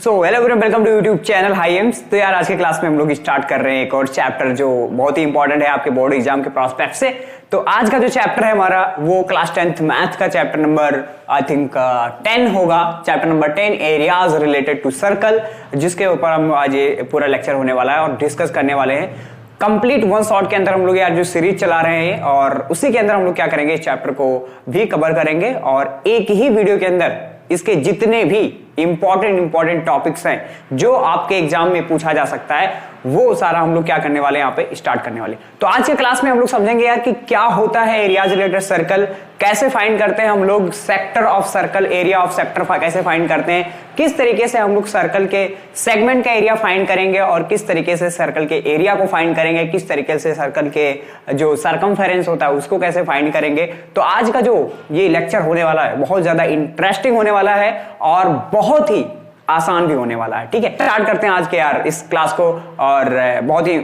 So hello everyone, welcome to YouTube channel high aims. तो यार आज के क्लास में हम लोग स्टार्ट कर रहे हैं एक और चैप्टर जो बहुत ही इंपॉर्टेंट है आपके बोर्ड एग्जाम के प्रोस्पेक्ट से। तो आज का जो चैप्टर है हमारा वो क्लास 10th मैथ का चैप्टर नंबर आई थिंक 10 होगा। Chapter number 10 areas related to circle, जिसके ऊपर हम आज ये पूरा लेक्चर होने वाला है और डिस्कस करने वाले हैं। कंप्लीट वन शॉट के अंदर हम लोग यार जो सीरीज चला रहे हैं और उसी के अंदर हम लोग क्या करेंगे, इस चैप्टर को भी कवर करेंगे और एक ही वीडियो के अंदर इसके जितने भी इंपॉर्टेंट टॉपिक्स हैं जो आपके एग्जाम में पूछा जा सकता है वो सारा हम लोग क्या करने वाले हैं, यहाँ पे स्टार्ट करने वाले। तो आज के क्लास में हम लोग समझेंगे यार कि क्या होता है एरियाज रिलेटेड सर्कल, कैसे फाइंड करते हैं हम लोग sector of circle, area of sector कैसे फाइंड करते हैं, किस तरीके से हम लोग सर्कल के सेगमेंट का एरिया फाइंड करेंगे और किस तरीके से सर्कल के एरिया को फाइंड करेंगे, किस तरीके से सर्कल के जो सरकमफेरेंस होता है उसको कैसे फाइंड करेंगे। तो आज का जो ये लेक्चर होने वाला है बहुत ज्यादा इंटरेस्टिंग होने वाला है और बहुत ही आसान भी होने वाला है। ठीक है, स्टार्ट करते हैं आज के यार इस क्लास को और बहुत ही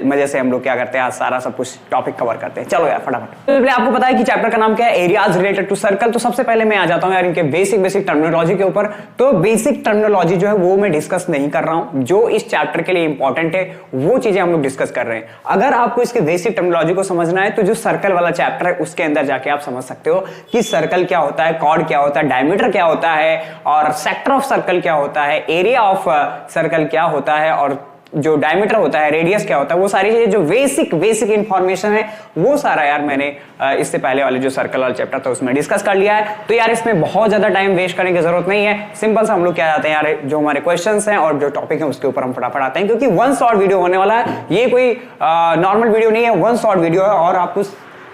मजे से हम लोग क्या करते हैं, आज सारा सब कुछ टॉपिक कवर करते हैं। चलो यार फटाफट। तो पहले आपको पता है कि चैप्टर का नाम क्या है, एरियाज रिलेटेड टू सर्कल। तो सबसे पहले मैं आ जाता हूं यार इनके बेसिक टर्मिनोलॉजी के ऊपर। तो बेसिक टर्मिनोलॉजी जो है वो मैं डिस्कस नहीं कर रहा हूं, जो इस चैप्टर के लिए इंपॉर्टेंट है वो चीजें हम लोग डिस्कस कर रहे हैं। अगर आपको इसके बेसिक टर्मिनोलॉजी को समझना है तो जो सर्कल वाला चैप्टर है उसके अंदर जाके आप समझ सकते हो कि सर्कल क्या होता है, कॉर्ड क्या होता है, डायमीटर क्या होता है और सेक्टर ऑफ सर्कल क्या होता है, एरिया ऑफ सर्कल क्या होता है और जो डायमीटर होता है, रेडियस क्या होता है, वो सारी चीजें जो बेसिक इंफॉर्मेशन है वो सारा यार मैंने इससे पहले वाले जो सर्कल वाला चैप्टर था उसमें डिस्कस कर लिया है। तो यार इसमें बहुत ज्यादा टाइम वेस्ट करने की जरूरत नहीं है। सिंपल सा हम लोग क्या जाते हैं यार, जो हमारे क्वेश्चंस हैं और जो टॉपिक है उसके ऊपर हम फटाफट आते हैं, क्योंकि वन शॉट वीडियो होने वाला है। ये कोई नॉर्मल वीडियो नहीं है, वन शॉट वीडियो है और आपको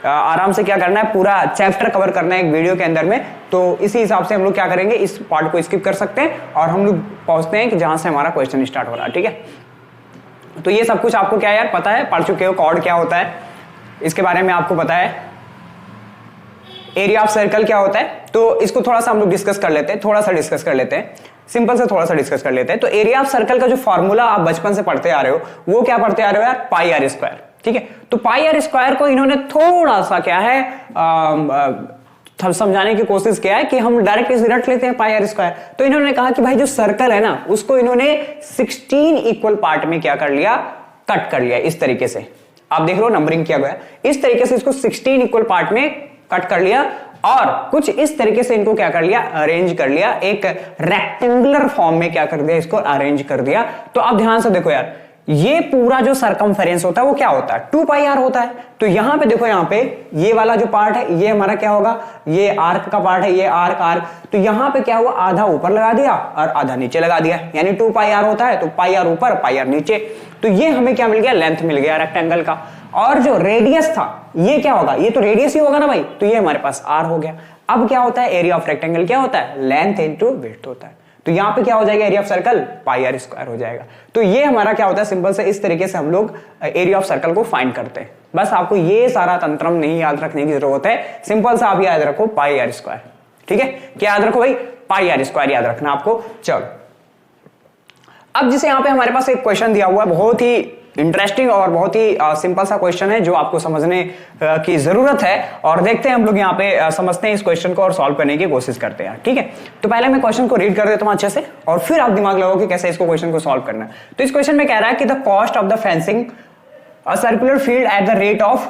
आराम से क्या करना है, पूरा चैप्टर कवर करना है एक वीडियो के अंदर में। तो इसी हिसाब से हम लोग क्या करेंगे, इस पार्ट को स्किप कर सकते हैं और हम लोग पहुंचते हैं कि जहां से हमारा क्वेश्चन स्टार्ट हो रहा है। ठीक है, तो ये सब कुछ आपको क्या यार पता है, पढ़ चुके हो। कॉर्ड क्या होता है इसके बारे में आपको पता है, एरिया ऑफ सर्कल क्या होता है। तो इसको थोड़ा सा हम लोग डिस्कस कर लेते हैं, सिंपल से थोड़ा सा डिस्कस कर लेते हैं। तो एरिया ऑफ सर्कल का जो फॉर्मूला आप बचपन से पढ़ते आ रहे हो वो क्या पढ़ते आ रहे हो यार, पाई आर स्क्वायर। ठीक है, तो पाई आर स्क्वायर को इन्होंने थोड़ा सा क्या है समझाने की कोशिश किया है कि हम डायरेक्ट इसे रट लेते हैं पाई आर स्क्वायर। तो इन्होंने कहा कि भाई जो सर्कल है ना उसको इन्होंने 16 इक्वल पार्ट में क्या कर लिया, कट कर लिया। इस तरीके से आप देख रहे हो नंबरिंग किया गया, इस तरीके से इसको 16 इक्वल पार्ट में कट कर लिया और कुछ इस तरीके से इनको क्या कर लिया, अरेंज कर लिया, एक रेक्टेंगुलर फॉर्म में क्या कर दिया, इसको अरेंज कर दिया। तो आप ध्यान से देखो यार, ये पूरा जो सरकमफेरेंस होता है वो क्या होता है, 2 पाई आर होता है। तो यहां पे देखो, यहां पे ये वाला जो पार्ट है ये हमारा क्या होगा, ये आर्क का पार्ट है, ये आर्क। तो यहां पे क्या हुआ, आधा ऊपर लगा दिया और आधा नीचे लगा दिया, यानी 2 पाई आर होता है। तो पाई आर ऊपर पाई आर नीचे। तो ये हमें क्या मिल गया, लेंथ मिल गया रेक्टेंगल का। और जो रेडियस था ये क्या होगा, ये तो रेडियस ही होगा ना भाई, तो ये हमारे पास आर हो गया। अब क्या होता है, एरिया ऑफ रेक्टेंगल क्या होता है, लेंथ इंटू विड्थ होता है। तो यहां पे क्या हो जाएगा, area of circle pi r square हो जाएगा। तो ये हमारा क्या होता है, सिंपल से इस तरीके से हम लोग एरिया ऑफ सर्कल को फाइंड करते हैं। बस आपको ये सारा तंत्रम नहीं याद रखने की जरूरत है, सिंपल सा आप याद रखो पाई आर स्क्वायर। ठीक है, क्या याद रखो भाई, पाई आर स्क्वायर याद रखना आपको। चलो अब जिसे यहां पे हमारे पास एक क्वेश्चन दिया हुआ है, बहुत ही इंटरेस्टिंग और बहुत ही सिंपल सा क्वेश्चन है जो आपको समझने की जरूरत है और देखते हैं हम लोग यहाँ पे समझते हैं इस क्वेश्चन को और सॉल्व करने की कोशिश करते हैं। ठीक है, तो पहले मैं क्वेश्चन को रीड कर देता हूं अच्छे से और फिर आप दिमाग लगाओ कि कैसे इसको क्वेश्चन को सॉल्व करना है। तो इस क्वेश्चन में कह रहा है कि the cost of the fencing a circular field at the rate of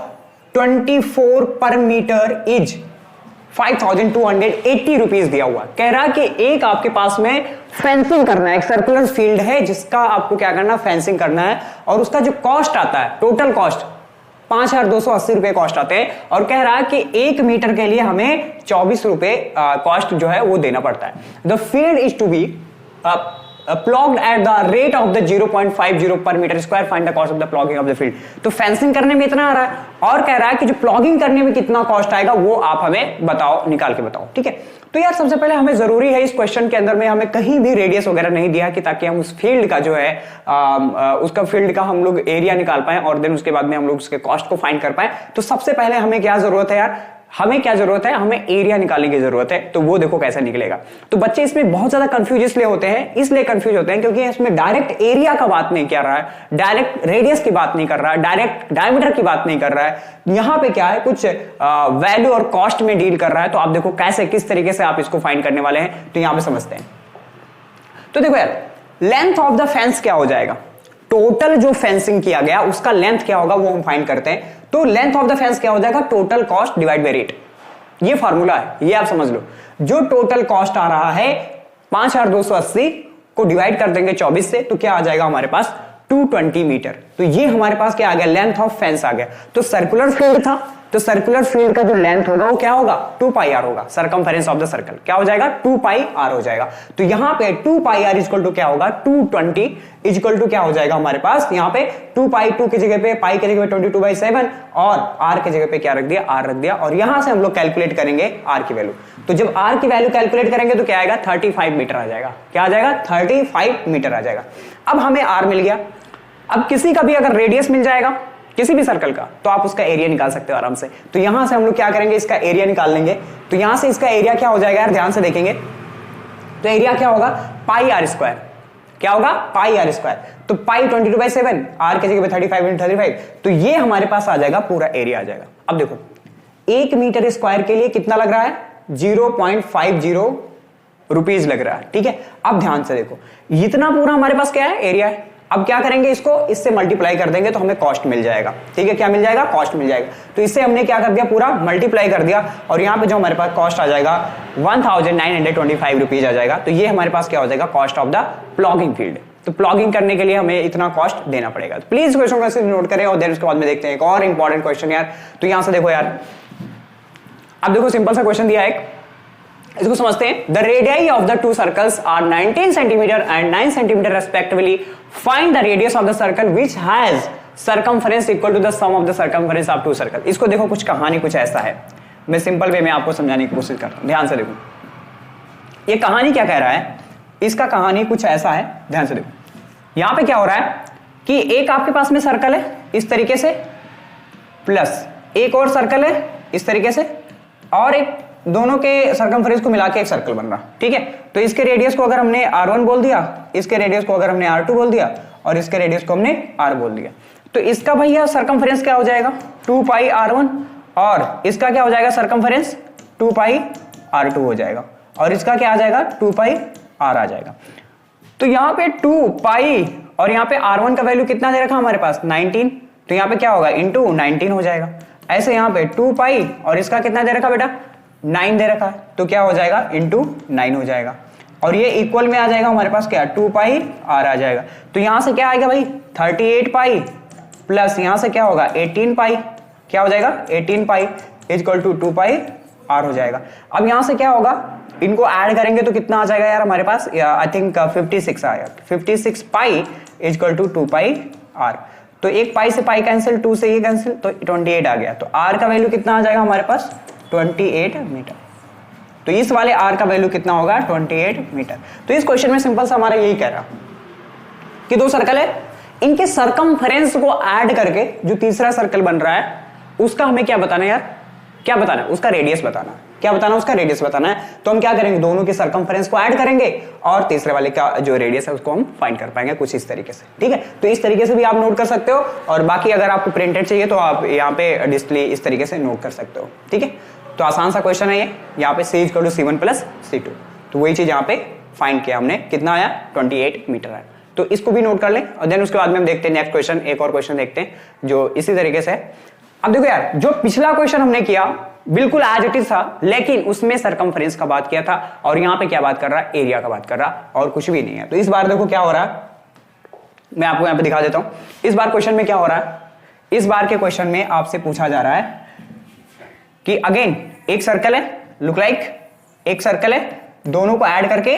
24 पर मीटर इज 5280 रुपीज दिया हुआ। कह रहा कि एक आपके पास में फेंसिंग करना है, एक सर्कुलर फील्ड है जिसका आपको क्या करना, फेंसिंग करना है और उसका जो कॉस्ट आता है, टोटल कॉस्ट 5280 रुपए कॉस्ट आते हैं। और कह रहा है कि 1 मीटर के लिए हमें 24 रुपए कॉस्ट जो है वो देना पड़ता है। The field is to be ploughed at the rate of the 0.50 per metre square, find the cost of the ploughing of the field. तो फेंसिंग करने में इतना आ रहा है और कह रहा है कि जो प्लॉगिंग करने में कितना कॉस्ट आएगा वो आप हमें बताओ, निकाल के बताओ। ठीक है, तो यार सबसे पहले हमें जरूरी है इस क्वेश्चन के अंदर में हमें कहीं भी रेडियस वगैरह नहीं दिया कि ताकि हम उस फील्ड का जो है उसका फील्ड का हम लोग एरिया निकाल पाए और देन उसके बाद में हम लोग उसके कॉस्ट को फाइंड कर पाए। तो सबसे पहले हमें क्या जरूरत है यार, हमें क्या जरूरत है, हमें एरिया निकालने की जरूरत है। तो वो देखो कैसे निकलेगा। तो बच्चे इसमें बहुत ज्यादा कंफ्यूज इसलिए होते हैं क्योंकि इसमें डायरेक्ट एरिया का बात नहीं कर रहा है, डायरेक्ट रेडियस की बात नहीं कर रहा है, डायरेक्ट डायमीटर की बात नहीं कर रहा है। यहां पे क्या है, कुछ वैल्यू और कॉस्ट में डील कर रहा है। तो आप देखो कैसे, किस तरीके से आप इसको फाइंड करने वाले हैं, तो यहां पे समझते हैं। तो देखो यार, लेंथ ऑफ द फेंस क्या हो जाएगा, टोटल जो फेंसिंग किया गया उसका लेंथ क्या होगा वो हम फाइंड करते हैं। तो लेंथ ऑफ द फेंस क्या हो जाएगा, total cost divide by rate, ये फार्मूला है, ये आप समझ लो। जो टोटल कॉस्ट आ रहा है 5280 को डिवाइड कर देंगे 24 से, तो क्या आ जाएगा हमारे पास 220 मीटर। तो ये हमारे पास क्या आ गया, लेंथ ऑफ फेंस आ गया। तो सर्कुलर फील्ड था, तो सर्कुलर फील्ड का जो लेंथ होगा वो क्या होगा, 2 पाई आर होगा। सर्कमफेरेंस ऑफ द सर्कल क्या हो जाएगा, 2 पाई आर हो जाएगा। तो यहां पे 2 पाई आर इक्वल टू क्या होगा, 220 इक्वल टू क्या हो जाएगा हमारे पास, यहां पे 2 पाई 2 की जगह पे पाई की जगह पे 22/7 और आर की जगह पे क्या रख दिया, आर रख दिया। और यहां से हम लोग कैलकुलेट करेंगे आर की वैल्यू। तो जब आर की वैल्यू कैलकुलेट करेंगे तो क्या आएगा, 35 मीटर आ जाएगा। क्या आ जाएगा, 35 मीटर आ जाएगा। अब हमें आर मिल गया। अब किसी का भी अगर रेडियस मिल जाएगा किसी भी सर्कल का, तो आप उसका एरिया निकाल सकते हो आराम से। तो यहां से हम लोग क्या करेंगे, इसका एरिया निकाल लेंगे। तो यहां से इसका एरिया क्या हो जाएगा यार, ध्यान से देखेंगे तो एरिया क्या होगा, पाई आर स्क्वायर। क्या होगा, पाई आर स्क्वायर। तो पाई 22/7, आर की जगह पे 35 × 35, तो ये हमारे पास आ जाएगा, पूरा एरिया आ जाएगा। अब देखो 1 मीटर स्क्वायर के लिए कितना लग रहा है, 0.50 रुपीज लग रहा है। ठीक है, अब ध्यान से देखो, इतना पूरा हमारे पास क्या है, एरिया है। अब क्या करेंगे, इसको इससे मल्टीप्लाई कर देंगे तो हमें कॉस्ट मिल जाएगा। ठीक है, क्या मिल जाएगा, कॉस्ट मिल जाएगा। तो इससे हमने क्या कर दिया, पूरा मल्टीप्लाई कर दिया और यहां पे जो हमारे पास कॉस्ट आ जाएगा 1925 रुपीज आ जाएगा। तो ये हमारे पास क्या हो जाएगा, cost of the plogging field. तो प्लॉगिंग करने के लिए हमें इतना कॉस्ट देना पड़ेगा। तो प्लीज क्वेश्चन को ऐसे नोट करें और देन उसके बाद में देखते हैं एक और इंपॉर्टेंट क्वेश्चन यार। तो यहां से देखो यार, अब देखो सिंपल सा क्वेश्चन दिया है, इसको समझते हैं। The radii of the two circles are 19 centimetre and 9 centimetre respectively. Find the radius of the circle which has circumference equal to the sum of the circumference of two circle. इसको देखो, कुछ कहानी कुछ ऐसा है, मैं सिंपल वे में आपको समझाने की कोशिश करता हूं। ध्यान से देखो, ये कहानी क्या कह रहा है, इसका कहानी कुछ ऐसा है। ध्यान से देखो, यहां पे क्या हो रहा है कि एक आपके पास में सर्कल है इस तरीके से, प्लस एक और सर्कल है इस तरीके से, और एक दोनों के सर्कमफेरेंस को मिला के एक सर्कल बन रहा। ठीक है, तो इसके रेडियस को अगर हमने r1 बोल दिया, इसके रेडियस को अगर हमने r2 बोल दिया और इसके रेडियस को हमने r बोल दिया, तो इसका भैया सर्कमफेरेंस क्या हो जाएगा, 2 पाई r1 और इसका क्या हो जाएगा सर्कमफेरेंस, 2 पाई r2 हो जाएगा और इसका क्या आ जाएगा, 2 पाई r आ जाएगा। तो यहाँ पे 2 पाई और यहाँ पे r1 का वैल्यू कितना दे रखा हमारे पास, 19। तो यहाँ पे क्या होगा, इंटू 19 हो जाएगा। ऐसे यहाँ पे 2 पाई और इसका कितना दे रखा बेटा, 9 दे रखा है, तो क्या हो जाएगा, इंटू 9 हो जाएगा। और ये इक्वल में आ जाएगा हमारे पास क्या, 2 पाई आर आ जाएगा। तो यहां से क्या आएगा भाई, 38 पाई प्लस यहां से क्या होगा, 18 पाई। क्या हो जाएगा, 18 pi equal to 2 pi r हो जाएगा। अब यहां से क्या होगा, इनको ऐड करेंगे तो कितना आ जाएगा यार हमारे पास, आई थिंक 56 आएगा। 56 pi equal to 2 pi r. तो एक पाई से पाई कैंसिल, 2 से ये कैंसिल, तो 28 आ गया। तो आर का वैल्यू कितना आ जाएगा हमारे पास, 28 मीटर। तो इस वाले आर का वैल्यू कितना होगा, 28 मीटर। तो इस क्वेश्चन में सिंपल सा हमारा यही कह रहा कि दो सर्कल है, इनके सर्कमफेरेंस को ऐड करके जो तीसरा सर्कल बन रहा है उसका हमें क्या बताना है यार, क्या बताना है, उसका रेडियस बताना। क्या बताना, उसका रेडियस बताना है। तो हम क्या करेंगे, दोनों के सर्कमफेरेंस को ऐड करेंगे और तीसरे वाले का जो रेडियस है उसको हम फाइंड कर पाएंगे कुछ इस तरीके से। ठीक है, तो इस तरीके से भी आप नोट कर सकते हो और बाकी अगर आपको प्रिंटेड चाहिए तो आप यहाँ पे डिस्प्ले इस तरीके से नोट कर सकते हो। ठीक है, तो आसान सा क्वेश्चन है ये। यहाँ पे C = C1 + C2, तो वही चीज यहाँ पे फाइंड किया हमने, कितना आया, 28 मीटर आया। तो इसको भी नोट कर लें और देन उसके बाद में हम देखते हैं नेक्स्ट क्वेश्चन, एक और क्वेश्चन देखते हैं जो इसी तरीके से है। अब देखो यार, जो पिछला क्वेश्चन हमने किया बिल्कुल एज इट इज था, लेकिन उसमें सर्कमफेरेंस का बात किया था और यहाँ पे क्या बात कर रहा है, एरिया का बात कर रहा, और कुछ भी नहीं है। तो इस बार देखो क्या हो रहा है, मैं आपको यहाँ पे दिखा देता हूं। इस बार क्वेश्चन में क्या हो रहा है, इस बार के क्वेश्चन में आपसे पूछा जा रहा है कि अगेन एक सर्कल है, लुक लाइक एक सर्कल है, दोनों को ऐड करके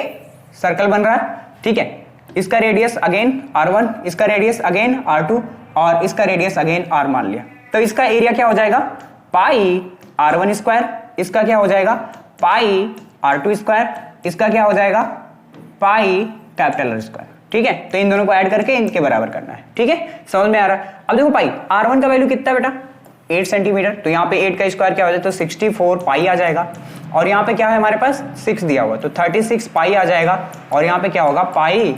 सर्कल बन रहा है। ठीक है, इसका रेडियस अगेन r1, इसका रेडियस अगेन r2 और इसका रेडियस अगेन r मान लिया। तो इसका एरिया क्या हो जाएगा, पाई r1 स्क्वायर, इसका क्या हो जाएगा, पाई r2 स्क्वायर, इसका क्या हो जाएगा, पाई कैपिटल R स्क्वायर। ठीक है, तो इन दोनों को ऐड करके इनके बराबर करना है। ठीक है, समझ में आ रहा है। अब देखो पाई r1 का वैल्यू कितना है बेटा, 8 सेंटीमीटर। तो यहाँ पे 8 का स्क्वायर क्या हो जाए, तो 64 पाई आ जाएगा। और यहाँ पे क्या है हमारे पास, 6 दिया हुआ, तो 36 पाई आ जाएगा। और यहाँ पे क्या होगा, पाई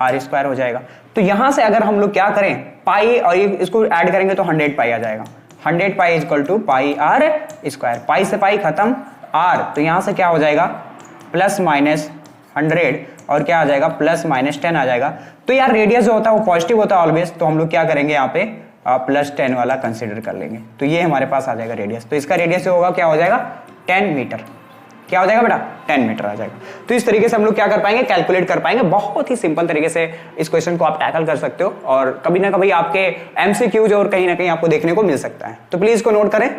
r स्क्वायर हो जाएगा। तो यहाँ से अगर हम लोग क्या करें, पाई और इसको ऐड करेंगे तो 100 पाई आ जाएगा। 100 pi equal to pi r square. Pi से पाई खत्म, r, तो यहाँ से क्या हो जाएगा, प्लस माइनस 100 और क्या आ जाएगा प्लस माइनस 10 आ जाएगा। तो यार रेडियस जो होता है वो पॉजिटिव होता है ऑलवेज, तो हम लोग क्या करेंगे यहाँ पे प्लस 10 वाला कंसीडर कर लेंगे। तो ये हमारे पास आ जाएगा रेडियस। तो इसका रेडियस जो होगा क्या हो जाएगा 10 मीटर। क्या हो जाएगा बेटा 10 मीटर आ जाएगा। तो इस तरीके से हम लोग क्या कर पाएंगे कैलकुलेट कर पाएंगे। बहुत ही सिंपल तरीके से इस क्वेश्चन को आप टैकल कर सकते हो और कभी ना कभी आपके एमसीक्यूज और कहीं ना कहीं आपको देखने को मिल सकता है। तो प्लीज इसको नोट करें,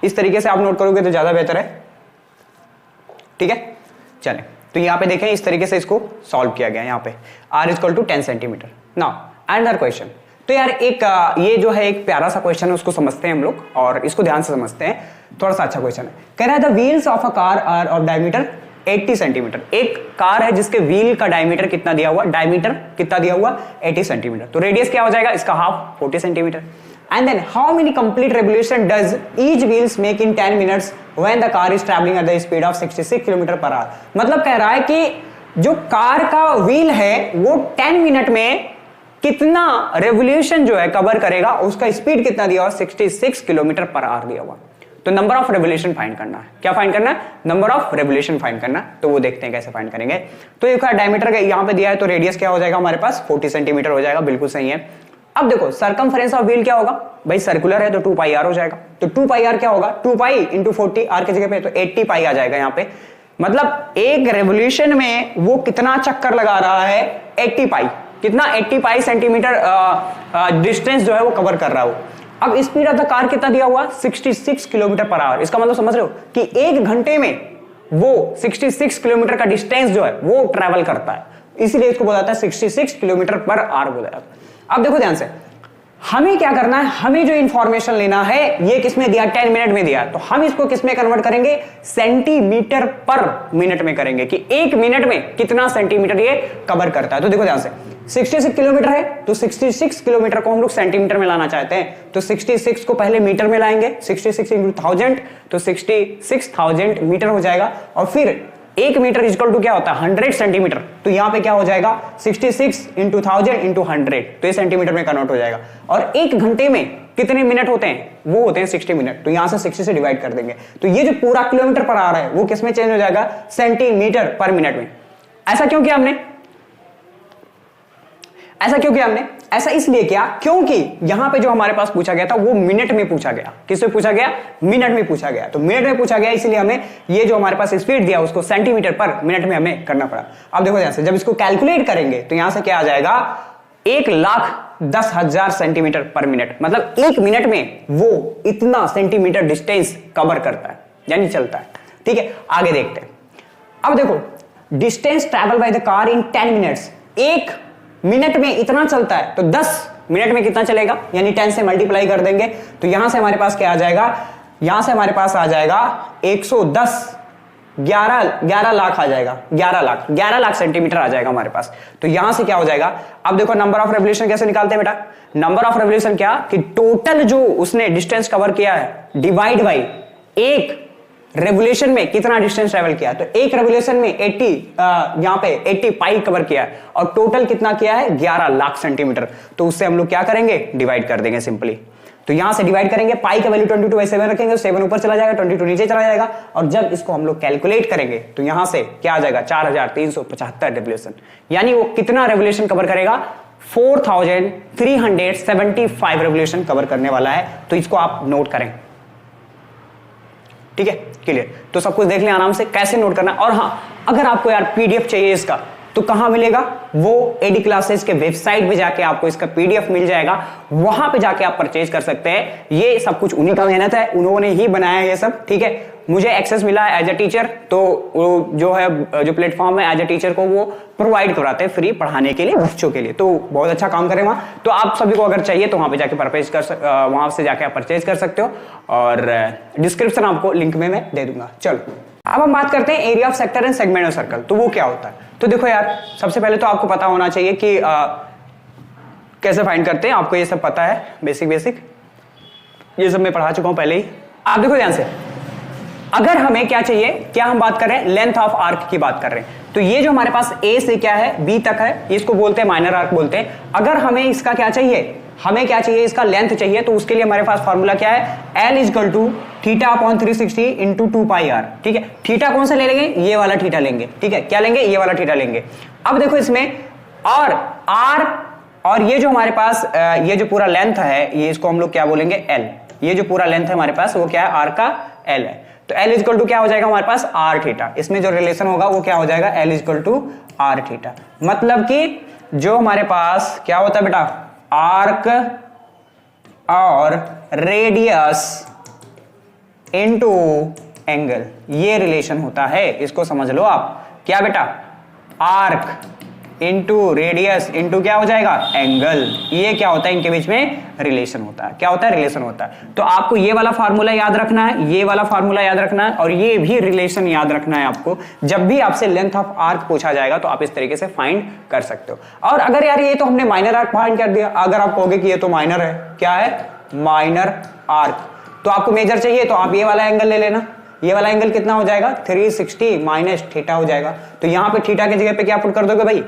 इस तरीके से आप नोट करोगे तो ज्यादा बेहतर है। ठीक है चलें, तो यहाँ पे देखें इस तरीके से इसको सॉल्व किया गया। यहाँ पे r equal to 10 centimetre. Now another question. तो यार एक ये जो है एक प्यारा सा क्वेश्चन है, उसको समझते हैं हम लोग और इसको ध्यान से समझते हैं। थोड़ा सा अच्छा क्वेश्चन है। कह रहा है the wheels of a car are of diameter 80 centimetre. एक कार है जिसके व्हील का डायमीटर कितना दिया हुआ, डायमीटर कितना दिया हुआ 80 सेंटीमीटर। तो रेडियस क्या हो जाएगा इसका half 40 centimetre. And then how many complete revolution does each wheels make in 10 minutes when the car is travelling at the speed of 66 kilometre per hour. मतलब कह रहा है कि जो कार का व्हील है वो 10 मिनट में कितना रेवोल्यूशन जो है कवर करेगा, उसका स्पीड कितना दिया हुआ 66 किलोमीटर पर आवर दिया हुआ। तो नंबर ऑफ रेवोल्यूशन फाइंड करना है। क्या फाइंड करना है नंबर ऑफ रेवोल्यूशन फाइंड करना। तो वो देखते हैं कैसे फाइंड करेंगे। तो एक डायमीटर का यहां पे दिया है, तो रेडियस क्या हो जाएगा हमारे पास 40 सेंटीमीटर हो जाएगा। बिल्कुल सही है। अब देखो सरकमफेरेंस ऑफ व्हील क्या होगा भाई, सर्कुलर है तो 2 पाई आर हो जाएगा। तो 2 पाई आर क्या होगा 2 पाई इंटू 40 आर की जगह पे तो 80 पाई आ जाएगा यहाँ पे। मतलब एक रेवोल्यूशन में वो कितना चक्कर लगा रहा है 80 पाई, कितना 80 पाई सेंटीमीटर डिस्टेंस जो है वो कवर कर रहा है वो। अब स्पीड ऑफ द कार कितना दिया हुआ 66 किलोमीटर पर आवर। इसका मतलब समझ रहे हो कि एक घंटे में वो 66 किलोमीटर का डिस्टेंस जो है वो ट्रैवल करता है, इसीलिए इसको बोला जाता है 66 किलोमीटर पर आवर बोला जाता है। अब देखो ध्यान से, हमें क्या करना है, हमें जो इंफॉर्मेशन लेना है ये किसमें दिया 10 मिनट में दिया, तो हम इसको किसमें कन्वर्ट करेंगे सेंटीमीटर पर मिनट में करेंगे कि एक मिनट में कितना सेंटीमीटर ये कवर करता है। तो देखो ध्यान से 66 किलोमीटर है तो 66 किलोमीटर को हम लोग सेंटीमीटर में लाना चाहते हैं, तो 66 को पहले मीटर में लाएंगे 66 इंटू 1000 तो 66,000 मीटर हो जाएगा। और फिर एक मीटर इक्वल टू क्या होता है 100 सेंटीमीटर। तो यहां पे क्या हो जाएगा 66 इंटू 1000 इंटू 100 तो ये सेंटीमीटर में कन्वर्ट हो जाएगा। और एक घंटे में कितने मिनट होते हैं, वो होते हैं 60 मिनट। तो यहां से 60 से डिवाइड कर देंगे तो ये जो पूरा किलोमीटर पर आ रहा है वो किस में चेंज हो जाएगा सेंटीमीटर पर मिनट में। ऐसा क्यों किया हमने, ऐसा क्यों किया हमने, ऐसा इसलिए किया क्योंकि यहां पे जो हमारे पास पूछा गया था वो मिनट में पूछा गया। किससे पूछा गया मिनट में पूछा गया। तो मिनट में पूछा गया इसलिए हमें ये जो हमारे पास स्पीड दिया उसको सेंटीमीटर पर मिनट में हमें करना पड़ा। अब देखो ध्यान से, जब इसको कैलकुलेट करेंगे तो यहां से क्या आ जाएगा 1,10,000 सेंटीमीटर पर मिनट। मतलब एक मिनट में वो इतना सेंटीमीटर डिस्टेंस कवर करता है यानी चलता है। ठीक है आगे देखते हैं। अब देखो distance travel by the car in 10 minutes, एक मिनट में इतना चलता है तो 10 मिनट में कितना चलेगा यानी 10 से मल्टीप्लाई कर देंगे तो यहां से हमारे पास क्या आ जाएगा, यहां से हमारे पास आ जाएगा 110 11 लाख आ जाएगा, 11 लाख सेंटीमीटर आ जाएगा हमारे पास। तो यहां से क्या हो जाएगा, अब देखो नंबर ऑफ रेवोल्यूशन कैसे निकालते हैं बेटा, नंबर ऑफ रेवोल्यूशन क्या कि टोटल जो उसने डिस्टेंस कवर किया है डिवाइड बाई एक रेवोल्यूशन में कितना डिस्टेंस ट्रैवल किया। तो एक रेवोल्यूशन में 80 यहां पे 80 पाई कवर किया है और टोटल कितना किया है 11 लाख सेंटीमीटर। तो उससे हम लोग क्या करेंगे डिवाइड कर देंगे सिंपली। तो यहां से डिवाइड करेंगे, पाई का वैल्यू 22 बाई 7 रखेंगे, 7 ऊपर चला जाएगा 22 नीचे चला जाएगा। और जब इसको हम लोग कैलकुलेट करेंगे तो यहां से क्या आ जाएगा 4375 रेवोल्यूशन, यानी वो कितना रेवोल्यूशन कवर करेगा 4375 रेवोल्यूशन कवर करने वाला है। तो इसको आप नोट करें। ठीक है क्लियर, तो सब कुछ देख लें आराम से कैसे नोट करना। और हाँ अगर आपको यार पीडीएफ चाहिए इसका तो कहां मिलेगा, वो एडी क्लासेस के वेबसाइट पे जाके आपको इसका पीडीएफ मिल जाएगा, वहां पे जाके आप परचेज कर सकते हैं। ये सब कुछ उन्हीं का मेहनत है, उन्होंने ही बनाया है ये सब। ठीक है मुझे एक्सेस मिला है एज ए टीचर, तो वो जो है जो प्लेटफॉर्म है एज ए टीचर को वो प्रोवाइड करवाते हैं फ्री पढ़ाने के लिए बच्चों के लिए। तो बहुत अच्छा काम करें वहां। तो आप सभी को अगर चाहिए तो वहां पे जाके वहां से जाके आप परचेज कर सकते हो और डिस्क्रिप्शन आपको लिंक में मैं दे दूंगा। चलो अब हम बात करते हैं area of sector and segment of circle. तो वो क्या होता है, तो देखो यार सबसे पहले तो आपको पता होना चाहिए कि कैसे फाइंड करते हैं, आपको ये सब पता है बेसिक ये सब मैं पढ़ा चुका हूं पहले ही। आप देखो ध्यान से, अगर हमें क्या चाहिए, क्या हम बात कर रहे हैं लेंथ ऑफ आर्क की बात कर रहे हैं। तो ये जो हमारे पास ए से क्या है बी तक है, इसको बोलते हैं माइनर आर्क बोलते हैं। अगर हमें इसका क्या चाहिए, हमें क्या चाहिए इसका लेंथ चाहिए, तो उसके लिए हमारे पास फॉर्मूला क्या है L equal to theta upon 360 into 2 pi r. ठीक है, थीटा कौन सा ले लेंगे, ये वाला थीटा लेंगे। ठीक है, क्या लेंगे, ये वाला थीटा लेंगे। अब देखो इसमें और आर और ये जो हमारे पास ये जो पूरा लेंथ है, ये इसको हम लोग क्या बोलेंगे, एल। ये जो पूरा लेंथ है हमारे पास वो क्या है, आर का एल है। तो एल इजक्वल टू क्या हो जाएगा हमारे पास, आर थीटा। इसमें जो रिलेशन होगा वो क्या हो जाएगा, L equal to r theta. मतलब कि जो हमारे पास क्या होता है बेटा, आर्क और रेडियस इनटू एंगल, ये रिलेशन होता है। इसको समझ लो आप, क्या बेटा, आर्क इंटू रेडियस इंटू क्या हो जाएगा, एंगल। ये क्या होता है, इनके बीच में रिलेशन होता है। क्या होता है, रिलेशन होता है। तो आपको ये वाला फार्मूला याद रखना है, ये वाला फार्मूला याद रखना है, और ये भी रिलेशन याद रखना है आपको। जब भी आपसे लेंथ ऑफ आर्क पूछा जाएगा तो आप इस तरीके से फाइंड कर सकते हो। और अगर यार ये तो हमने माइनर आर्क फाइंड कर दिया, अगर आप कहोगे कि ये तो माइनर है, क्या है, माइनर आर्क, तो आपको मेजर चाहिए तो आप ये वाला एंगल ले लेना। ये वाला एंगल कितना हो जाएगा, 360 माइनस थीटा हो जाएगा। तो यहां पे थीटा की जगह पे क्या पुट कर दोगे भाई,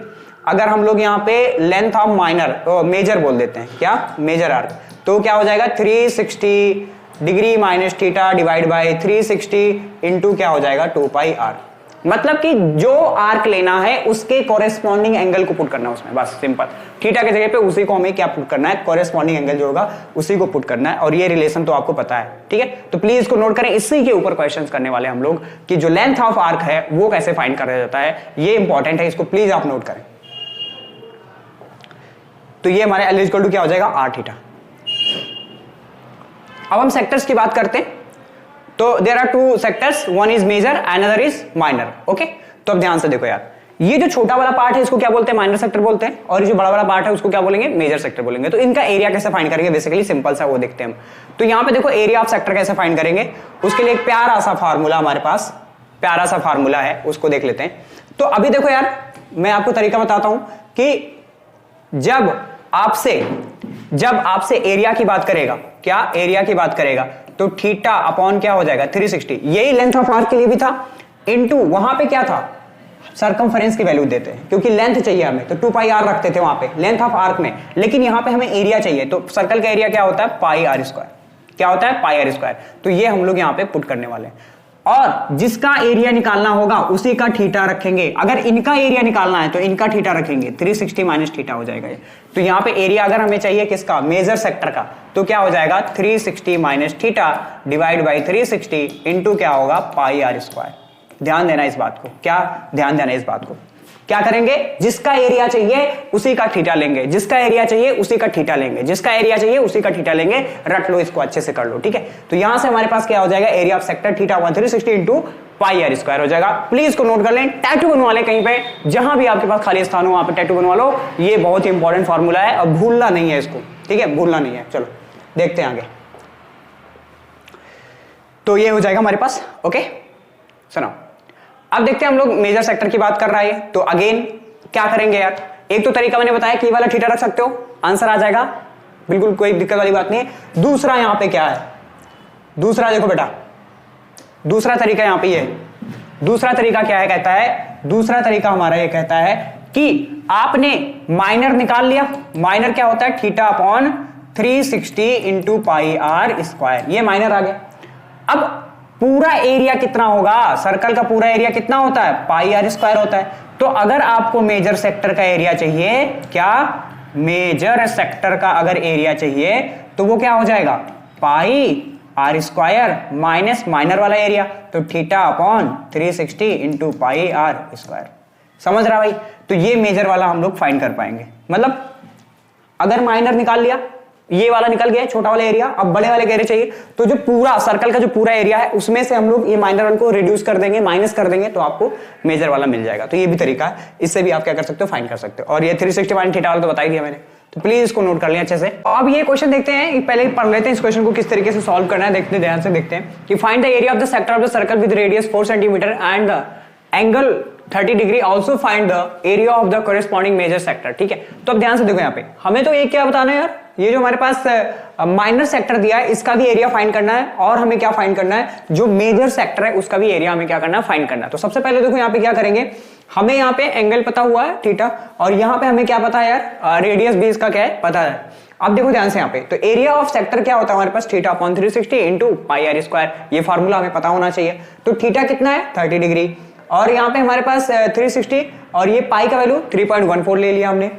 अगर हम लोग यहाँ पे लेंथ ऑफ माइनर तो मेजर बोल देते हैं, क्या, मेजर आर्क, तो क्या हो जाएगा 360 degree minus theta divide by 360 into क्या हो जाएगा 2 पाई आर। मतलब कि जो आर्क लेना है उसके कॉरेस्पॉन्डिंग एंगल को पुट करना है उसमें, बस सिंपल। थीटा की जगह पे उसी को हमें क्या पुट करना है, कॉरेस्पॉन्डिंग एंगल जो होगा उसी को पुट करना है। और ये रिलेशन तो आपको पता है, ठीक है। तो प्लीज इसको नोट करें, इसी के ऊपर क्वेश्चंस करने वाले हम लोग कि जो लेंथ ऑफ आर्क है वो कैसे फाइंड करा जाता है, ये इंपॉर्टेंट है, इसको प्लीज आप नोट करें। तो ये हमारे एल इक्वल टू क्या हो जाएगा, आर थीटा। अब हम सेक्टर्स की बात करते हैं। तो there are two sectors, one is major another is minor. Okay, तो अब ध्यान से देखो यार, ये जो छोटा वाला पार्ट है इसको क्या बोलते हैं, माइनर सेक्टर बोलते हैं, और ये जो बड़ा वाला पार्ट है उसको क्या बोलेंगे, मेजर सेक्टर बोलेंगे। तो इनका एरिया कैसे फाइंड करेंगे, बेसिकली सिंपल सा वो देखते हैं हम। तो यहां पे देखो एरिया ऑफ सेक्टर कैसे फाइंड करेंगे, उसके लिए एक प्यारा सा फार्मूला हमारे पास, प्यारा सा फार्मूला है, उसको देख लेते हैं। तो अभी देखो यार, मैं आपको तरीका बताता हूं कि जब आपसे एरिया की बात करेगा, क्या एरिया की बात करेगा, तो थीटा अपॉन क्या हो जाएगा 360, यही लेंथ ऑफ आर्क के लिए भी था, इनटू वहां पे क्या था, सरकमफेरेंस की वैल्यू देते हैं, क्योंकि लेंथ चाहिए हमें, तो 2 पाई आर रखते थे वहां पे लेंथ ऑफ आर्क में। लेकिन यहां पे हमें एरिया चाहिए, तो सर्कल का एरिया क्या होता है, पाई आर स्क्वायर। क्या होता है, पाई आर स्क्वायर। तो ये हम लोग यहां पे पुट करने वाले हैं, और जिसका एरिया निकालना होगा उसी का थीटा रखेंगे। अगर इनका एरिया निकालना है तो इनका थीटा रखेंगे, 360 माइनस थीटा हो जाएगा ये। तो यहां पे एरिया अगर हमें चाहिए किसका, मेजर सेक्टर का, तो क्या हो जाएगा 360 minus theta divide by 360 into क्या होगा पाई आर स्क्वायर। ध्यान देना इस बात को, क्या ध्यान देना इस बात को। क्या करेंगे, जिसका एरिया चाहिए उसी का थीटा लेंगे, जिसका एरिया चाहिए उसी का थीटा लेंगे, जिसका एरिया चाहिए उसी का थीटा लेंगे। रट लो इसको, अच्छे से कर लो, ठीक है। तो यहां से हमारे पास क्या हो जाएगा, area of sector theta 360 into pi r square हो जाएगा। प्लीज इसको नोट कर लें, टैटू बनवा लें कहीं पे, जहां भी आपके पास खाली स्थान हो वहां पे टैटू बनवा लो। ये बहुत ही इंपॉर्टेंट फॉर्मूला है और भूलना नहीं है इसको, ठीक है, भूलना नहीं है। चलो देखते हैं आगे। तो ये हो जाएगा हमारे पास, ओके। सुनो, अब देखते हैं हम लोग मेजर सेक्टर की बात कर रहा है। तो अगेन क्या करेंगे यार, एक तो तरीका मैंने बताया कि वाला थीटा रख सकते हो, आंसर आ जाएगा, बिल्कुल कोई दिक्कत वाली बात नहीं है। दूसरा यहां पे क्या है, दूसरा देखो बेटा, दूसरा तरीका यहां पे ये, दूसरा तरीका क्या है, कहता है, दूसरा तरीका हमारा ये कहता है कि आपने माइनर निकाल लिया। माइनर क्या होता है, theta upon 360 into pi r square, ये माइनर आ गया। अब पूरा एरिया कितना होगा, सर्कल का पूरा एरिया कितना होता है, पाई आर स्क्वायर होता है। तो अगर आपको मेजर सेक्टर का एरिया चाहिए, क्या, मेजर सेक्टर का अगर एरिया चाहिए तो वो क्या हो जाएगा, pi r square minus minor वाला एरिया, तो theta upon 360 into pi r square. समझ रहा भाई। तो ये मेजर वाला हम लोग फाइंड कर पाएंगे। मतलब अगर माइनर निकाल लिया, ये वाला निकल गया छोटा वाला एरिया, अब बड़े वाले एरिया चाहिए, तो जो पूरा सर्कल का जो पूरा एरिया है उसमें से हम लोग ये माइनर वन को रिड्यूस कर देंगे, माइनस कर देंगे, तो आपको मेजर वाला मिल जाएगा। तो ये भी तरीका है, इससे भी आप क्या कर सकते हो, फाइंड कर सकते हो। और ये 360 माइनस थीटा वाला तो बता ही दिया मैंने, तो प्लीज इसको नोट कर लिया अच्छे से। अब ये क्वेश्चन देखते हैं, पहले पढ़ लेते हैं इस क्वेश्चन को किस तरीके से सॉल्व करना है, देखते ध्यान से देखते हैं कि find the area of the sector of the circle with radius 4 centimetre and the angle 30 degree, also find the area of the corresponding major sector. ठीक है, तो अब ध्यान से देखो यहाँ पे हमें तो एक क्या बताना है यार, ये जो हमारे पास माइनर सेक्टर दिया है इसका भी एरिया फाइंड करना है, और हमें क्या फाइंड करना है, जो मेजर सेक्टर है उसका भी एरिया हमें क्या करना है, फाइंड करना है। तो सबसे पहले देखो यहाँ पे क्या करेंगे, हमें यहाँ पे एंगल पता हुआ है थीटा, और यहाँ पे हमें क्या पता है यार, रेडियस भी इसका क्या है पता है। अब देखो ध्यान से यहाँ पे, तो एरिया ऑफ सेक्टर क्या होता है हमारे पास, theta upon 360 into pi r square, ये फार्मूला हमें पता होना चाहिए। तो थीटा कितना है 30 डिग्री, और यहाँ पे हमारे पास 360, और ये पाई का वैल्यू 3.14 ले लिया हमने।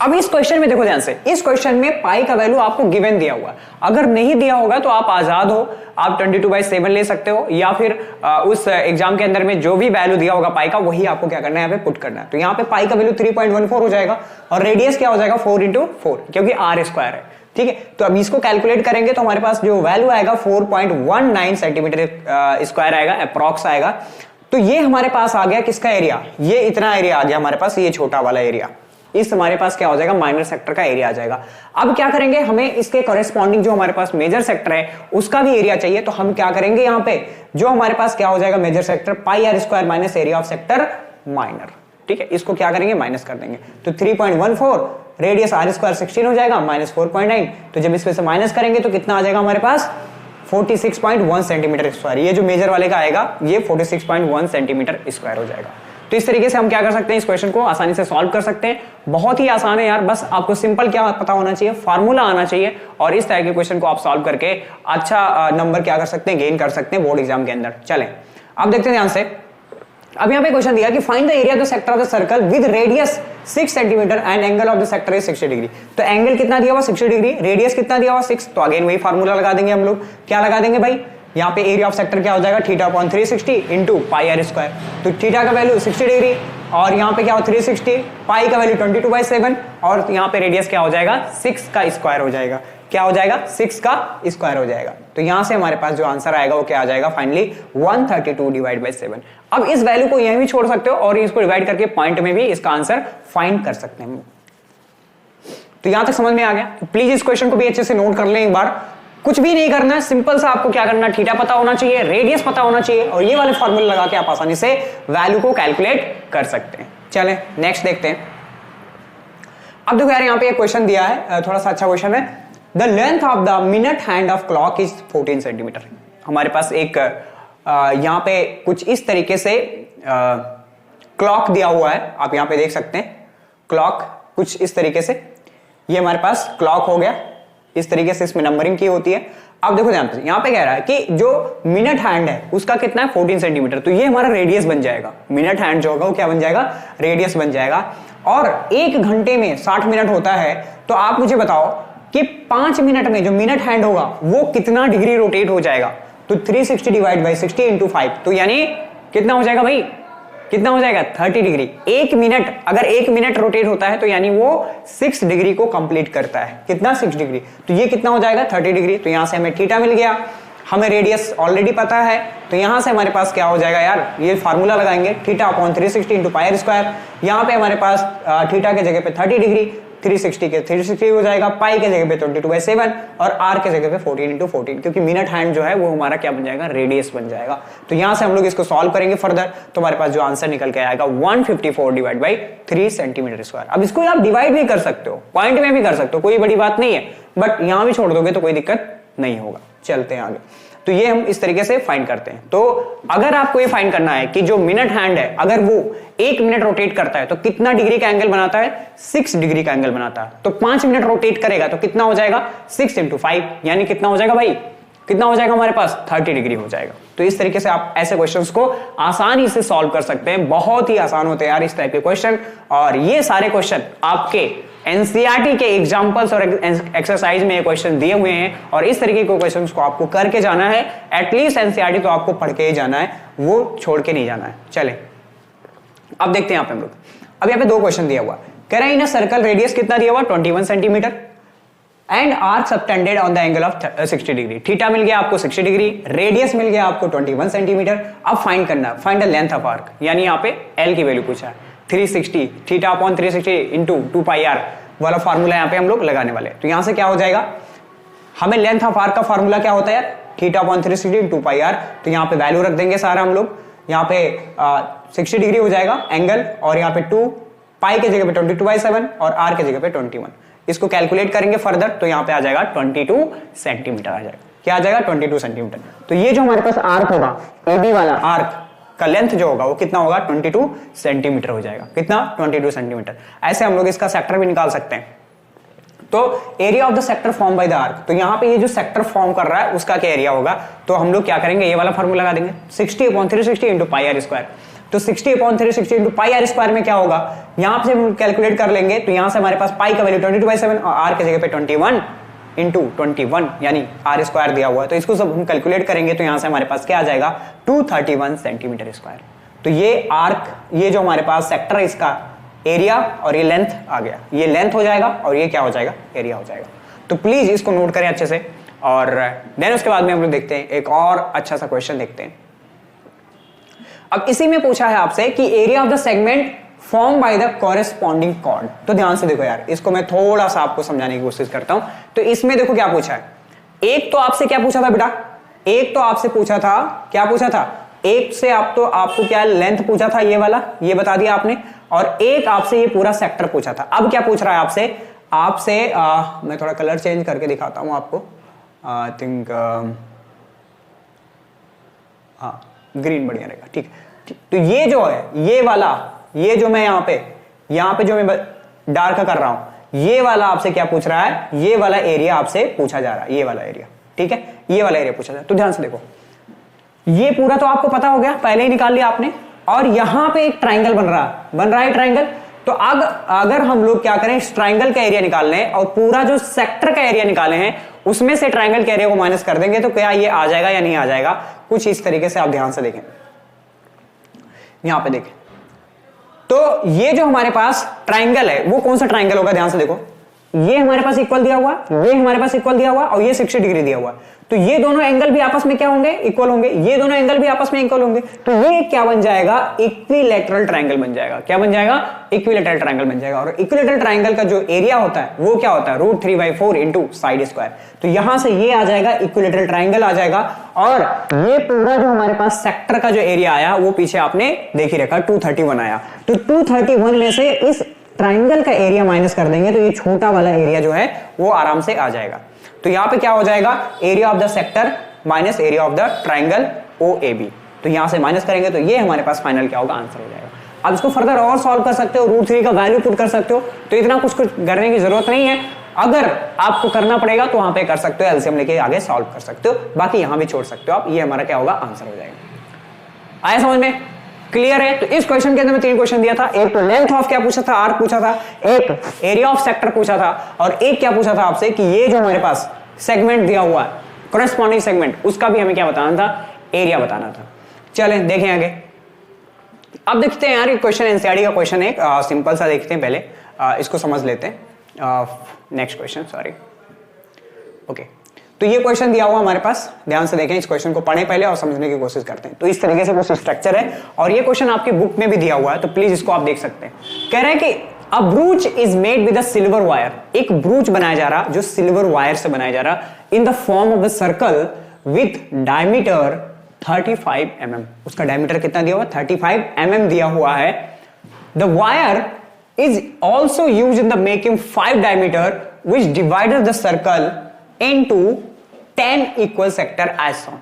अब इस क्वेश्चन में देखो ध्यान से, इस क्वेश्चन में पाई का वैल्यू आपको गिवन दिया हुआ है, अगर नहीं दिया होगा तो आप आजाद हो, आप 22/7 ले सकते हो, या फिर उस एग्जाम के अंदर में जो भी वैल्यू दिया होगा पाई का वही आपको क्या करना है यहाँ पे पुट करना है। तो यहाँ पे पाई का वैल्यू 3.14 हो जाएगा, और रेडियस क्या हो जाएगा 4 × 4, क्योंकि आर स्क्वायर है, ठीक है। तो अब इसको कैलकुलेट करेंगे तो हमारे पास जो वैल्यू आएगा 4.19 सेंटीमीटर स्क्वायर आएगा, अप्रॉक्स आएगा। तो ये हमारे पास आ गया किसका एरिया, ये इतना एरिया आ गया हमारे पास, ये छोटा वाला एरिया, इस हमारे पास क्या हो जाएगा माइनर सेक्टर का एरिया आ जाएगा। अब क्या करेंगे, हमें इसके कॉरेस्पॉन्डिंग जो हमारे पास मेजर सेक्टर है उसका भी एरिया चाहिए, तो हम क्या करेंगे यहाँ पे, जो हमारे पास क्या हो जाएगा major sector pi r square minus area of sector minor, ठीक है, इसको क्या करेंगे माइनस कर देंगे। तो 3.14 रेडियस आर स्क्वायर 16 हो जाएगा माइनस 4.9, तो जब इसमें से माइनस करेंगे तो कितना आ जाएगा हमारे पास 46.1 सेंटीमीटर स्क्वायर, ये जो मेजर वाले का आएगा ये 46.1 सेंटीमीटर स्क्वायर हो जाएगा। तो इस तरीके से हम क्या कर सकते हैं, इस क्वेश्चन को आसानी से सॉल्व कर सकते हैं। बहुत ही आसान है यार, बस आपको सिंपल क्या पता होना चाहिए, फार्मूला आना चाहिए, और इस तरह के क्वेश्चन को आप सॉल्व करके अच्छा नंबर क्या कर सकते हैं, गेन कर सकते हैं बोर्ड एग्जाम के अंदर। चलें अब देखते हैं ध्यान से। अब यहाँ पे क्वेश्चन दिया कि find the area of the sector of the circle with radius 6 centimetre and angle of the sector is 60 degree. तो एंगल कितना दिया हुआ 60 डिग्री, रेडियस कितना दिया हुआ 6, तो अगेन वही फार्मूला लगा देंगे हम लोग। क्या लगा देंगे भाई, यहाँ पे एरिया ऑफ सेक्टर क्या हो जाएगा theta upon 360 into pi r square, तो थीटा का वैल्यू 60 डिग्री, और यहाँ पे क्या हो 360, पाई का वैल्यू 22/7, और यहाँ पे रेडियस क्या हो जाएगा 6 का स्क्वायर हो जाएगा, क्या हो जाएगा 6 का स्क्वायर हो जाएगा। तो यहां से हमारे पास जो आंसर आएगा वो क्या आ जाएगा फाइनली 132/7। अब इस वैल्यू को यहीं भी छोड़ सकते हो और इसको डिवाइड करके पॉइंट में भी इसका आंसर फाइंड कर सकते हैं। तो यहां तक समझ में आ गया, तो प्लीज इस क्वेश्चन को भी अच्छे से नोट कर लें एक बार। कुछ भी नहीं करना है, सिंपल सा आपको क्या करना है, थीटा पता होना चाहिए, रेडियस पता होना चाहिए, और ये वाले फॉर्मूले लगा के आप आसानी से वैल्यू को कैलकुलेट कर सकते हैं। चलें नेक्स्ट देखते हैं। अब देखो यार यहाँ पे एक क्वेश्चन दिया है, थोड़ा सा अच्छा क्वेश्चन है। The length of the minute hand of clock is 14 centimetre. हमारे पास एक यहाँ पे कुछ इस तरीके से क्लॉक दिया हुआ है, आप यहाँ पे देख सकते हैं क्लॉक कुछ इस तरीके से, ये हमारे पास क्लॉक हो गया, इस तरीके से इसमें नंबरिंग की होती है। अब देखो ध्यान से, यहाँ पे कह रहा है कि जो मिनट हैंड है उसका कितना है 14 सेंटीमीटर, तो ये हमारा रेडियस बन जाएगा। मिनट हैंड जो होगा वो क्या बन जाएगा, रेडियस बन जाएगा। और 1 घंटे में 60 मिनट होता है, तो आप मुझे बताओ कि 5 मिनट में जो मिनट हैंड होगा वो कितना डिग्री रोटेट हो जाएगा। तो 360 डिवाइड बाई 60 इंटू 5, तो यानी कितना हो जाएगा भाई, कितना हो जाएगा 30 डिग्री। 1 मिनट, अगर 1 मिनट रोटेट होता है तो यानी वो 6 डिग्री को कंप्लीट करता है। कितना 6 डिग्री, तो ये कितना हो जाएगा 30 डिग्री। तो यहां से हमें थीटा मिल गया, हमें रेडियस ऑलरेडी पता है, तो यहां से हमारे पास क्या हो जाएगा यार, ये फार्मूला लगाएंगे theta upon 360 into pi r square. यहां पे हमारे पास थीटा के जगह पे 30 डिग्री, 360 के 360 हो जाएगा, पाई के जगह पे 22/7 और आर के जगह पे 14 इंटू 14, क्योंकि मिनट हैंड जो है वो हमारा क्या बन जाएगा, रेडियस बन जाएगा। तो यहां से हम लोग इसको सॉल्व करेंगे फर्दर, तो हमारे पास जो आंसर निकल के आएगा 154 डिवाइड बाई 3 सेंटीमीटर स्क्वायर। अब इसको आप डिवाइड भी कर सकते हो, पॉइंट में भी कर सकते हो, कोई बड़ी बात नहीं है, बट यहां भी छोड़ दोगे तो कोई दिक्कत नहीं होगा। चलते हैं आगे। तो ये हम इस तरीके से फाइंड करते हैं। तो अगर आपको ये फाइंड करना है कि जो मिनट हैंड है अगर वो 1 मिनट रोटेट करता है तो कितना डिग्री का एंगल बनाता है, 6 डिग्री का एंगल बनाता है। तो 5 मिनट रोटेट करेगा तो कितना हो जाएगा 6 इंटू 5, यानी कितना हो जाएगा भाई, कितना हो जाएगा हमारे पास 30 डिग्री हो जाएगा। तो इस तरीके से आप ऐसे क्वेश्चंस को आसानी से सॉल्व कर सकते हैं, बहुत ही आसान होते हैं यार इस टाइप के क्वेश्चन। और ये सारे क्वेश्चन आपके एनसीईआरटी के एग्जांपल्स और एक्सरसाइज में ये क्वेश्चन दिए हुए हैं, और इस तरीके के क्वेश्चंस को आपको करके जाना है। एटलीस्ट एनसीईआरटी तो आपको पढ़ के ही जाना है, वो छोड़ के नहीं जाना है। चले अब देखते हैं यहाँ पे हम लोग। अब यहाँ पे 2 क्वेश्चन दिया हुआ, कह रहे हैं इन सर्कल रेडियस कितना दिया हुआ 21 centimetre and arc subtended on the angle of 60 degree. Theta मिल गया आपको 60 डिग्री, रेडियस मिल गया आपको 21 सेंटीमीटर। अब फाइंड करना है, find the length of arc, यानी यहाँ पे एल की वैल्यू पूछा है 360 theta upon 360 into 2 pi r वाला फार्मूला यहाँ पे हम लोग लगाने वाले। तो यहां से क्या हो जाएगा, हमें लेंथ ऑफ आर्क का फार्मूला क्या होता है, theta upon 360 into pi r. तो यहाँ पे वैल्यू रख देंगे सारा हम लोग, यहाँ पे 60 डिग्री हो जाएगा एंगल, और यहाँ पे 2 पाई के जगह पे 22/7 और आर के जगह पे 21। इसको कैलकुलेट करेंगे फर्दर तो यहाँ पे आ जाएगा 22 सेंटीमीटर आ जाएगा। क्या आ जाएगा 22 सेंटीमीटर। तो ये जो हमारे पास आर्क होगा, एबी वाला आर्क का लेंथ जो होगा वो कितना होगा 22 सेंटीमीटर हो जाएगा। कितना 22 सेंटीमीटर। ऐसे हम लोग इसका सेक्टर भी निकाल सकते हैं। तो area of the sector form by the arc, तो यहां पे ये जो सेक्टर फॉर्म कर रहा है उसका क्या एरिया होगा, तो हम लोग क्या करेंगे, ये वाला फॉर्मूला लगा देंगे 60/360 इंटू पाई आर स्क्वायर। तो 60/360 इंटू पाई आर स्क्वायर में क्या होगा, यहां से हम कैलकुलेट कर लेंगे। तो यहां से हमारे पास पाई का वैल्यू 22/7 और आर की जगह पे 21 इंटू 21 यानी आर स्क्वायर दिया हुआ है। तो इसको सब हम कैलकुलेट करेंगे तो यहां से हमारे पास क्या आ जाएगा 231 सेंटीमीटर स्क्वायर। तो ये आर्क, ये जो हमारे पास सेक्टर है इसका एरिया और ये लेंथ आ गया, ये लेंथ हो जाएगा और ये क्या हो जाएगा, एरिया हो जाएगा। तो प्लीज इसको नोट करें अच्छे से। और देन उसके बाद में हम लोग देखते हैं एक और अच्छा सा क्वेश्चन देखते हैं। अब इसी में पूछा है आपसे कि area of the segment form by the corresponding chord. तो ध्यान से देखो यार, इसको मैं थोड़ा सा आपको समझाने की कोशिश करता हूं। तो इसमें देखो क्या पूछा है, एक तो आपसे क्या पूछा था बेटा, एक तो आपसे पूछा था, क्या पूछा था, एक से आपको क्या लेंथ पूछा था, ये वाला, ये बता दिया आपने, और एक आपसे ये पूरा सेक्टर पूछा था। अब क्या पूछ रहा है आपसे मैं थोड़ा कलर चेंज करके दिखाता हूं आपको, आई थिंक हाँ ग्रीन बढ़िया रहेगा, ठीक है। तो ये जो है, ये वाला, ये जो मैं यहाँ पे जो मैं डार्क कर रहा हूं, ये वाला आपसे क्या पूछ रहा है, ये वाला एरिया आपसे पूछा जा रहा है, ये वाला एरिया, ठीक है, ये वाला एरिया पूछा जा रहा है। तो ध्यान से देखो, ये पूरा तो आपको पता हो गया, पहले ही निकाल लिया आपने। और यहां पे एक ट्राइंगल बन रहा है ट्राइंगल। तो अगर हम लोग क्या करें, इस ट्राइंगल का एरिया निकाल लें और पूरा जो सेक्टर का एरिया निकाले हैं उसमें से ट्राइंगल के एरिया को माइनस कर देंगे, तो क्या ये आ जाएगा या नहीं आ जाएगा, कुछ इस तरीके से आप ध्यान से देखें, यहां पे देखें। तो ये जो हमारे पास ट्राइंगल है वो कौन सा ट्राइंगल होगा, ध्यान से देखो, ये हमारे पास इक्वल दिया हुआ, ये हमारे पास इक्वल दिया हुआ और ये 60 डिग्री दिया हुआ। तो ये दोनों एंगल भी आपस में क्या होंगे, इक्वल होंगे, ये दोनों एंगल भी आपस में इक्वल होंगे। तो ये क्या बन जाएगा, इक्विलैटरल ट्रायंगल बन जाएगा। क्या बन जाएगा, इक्विलैटरल ट्रायंगल बन जाएगा। और इक्विलैटरल ट्रायंगल का जो एरिया होता है वो क्या होता है, √3/4 इंटू साइड स्क्वायर। तो यहां से ये आ जाएगा, इक्विलैटरल ट्रायंगल आ जाएगा। और ये पूरा जो हमारे पास सेक्टर का जो एरिया आया वो पीछे आपने देख ही रखा, 231 आया। तो 231 में से इस ट्राइंगल का एरिया माइनस कर देंगे तो ये छोटा वाला एरिया जो है वो आराम से आ जाएगा। तो यहां पे क्या हो जाएगा, area of the sector minus area of the triangle OAB। तो यहां से माइनस करेंगे तो ये हमारे पास फाइनल क्या होगा, आंसर हो जाएगा। अब इसको फर्दर और सॉल्व कर सकते हो, √3 का वैल्यू पुट कर सकते हो। तो इतना कुछ करने की जरूरत नहीं है। अगर आपको करना पड़ेगा तो वहां पे कर सकते हो, एलसीएम लेके आगे सॉल्व कर सकते हो, बाकी यहां भी छोड़ सकते हो आप। ये हमारा क्या होगा, आंसर हो जाएगा। आया समझ में, क्लियर है। तो इस क्वेश्चन के अंदर में 3 क्वेश्चन दिया था, एक तो लेंथ ऑफ क्या पूछा था, आर्क पूछा था, एक एरिया ऑफ सेक्टर पूछा था, और एक क्या पूछा था आपसे कि ये जो हमारे पास सेगमेंट दिया हुआ है कॉरेस्पॉन्डिंग सेगमेंट, उसका भी हमें क्या बताना था, एरिया बताना था। चलें देखें आगे। अब देखते हैं यार, एक क्वेश्चन एनसीईआरटी का क्वेश्चन है, सिंपल सा देखते हैं पहले, इसको समझ लेते हैं। Next question, sorry, okay. तो ये क्वेश्चन दिया हुआ हमारे पास, ध्यान से देखें, इस क्वेश्चन को पढ़ें पहले और समझने की कोशिश करते हैं। तो इस तरीके से कुछ स्ट्रक्चर है और ये क्वेश्चन आपकी बुक में भी दिया हुआ है, तो प्लीज इसको आप देख सकते हैं। कह रहे हैं कि a brooch is made with a silver wire, एक ब्रूच बनाया जा रहा जो सिल्वर वायर से बनाया जा रहा, in the form of the circle with diameter 35 mm। उसका डायमीटर कितना दिया हुआ, 35 mm दिया हुआ है। The wire is also use in the making 5 diameter which divided the circle into 10 equal sector as shown.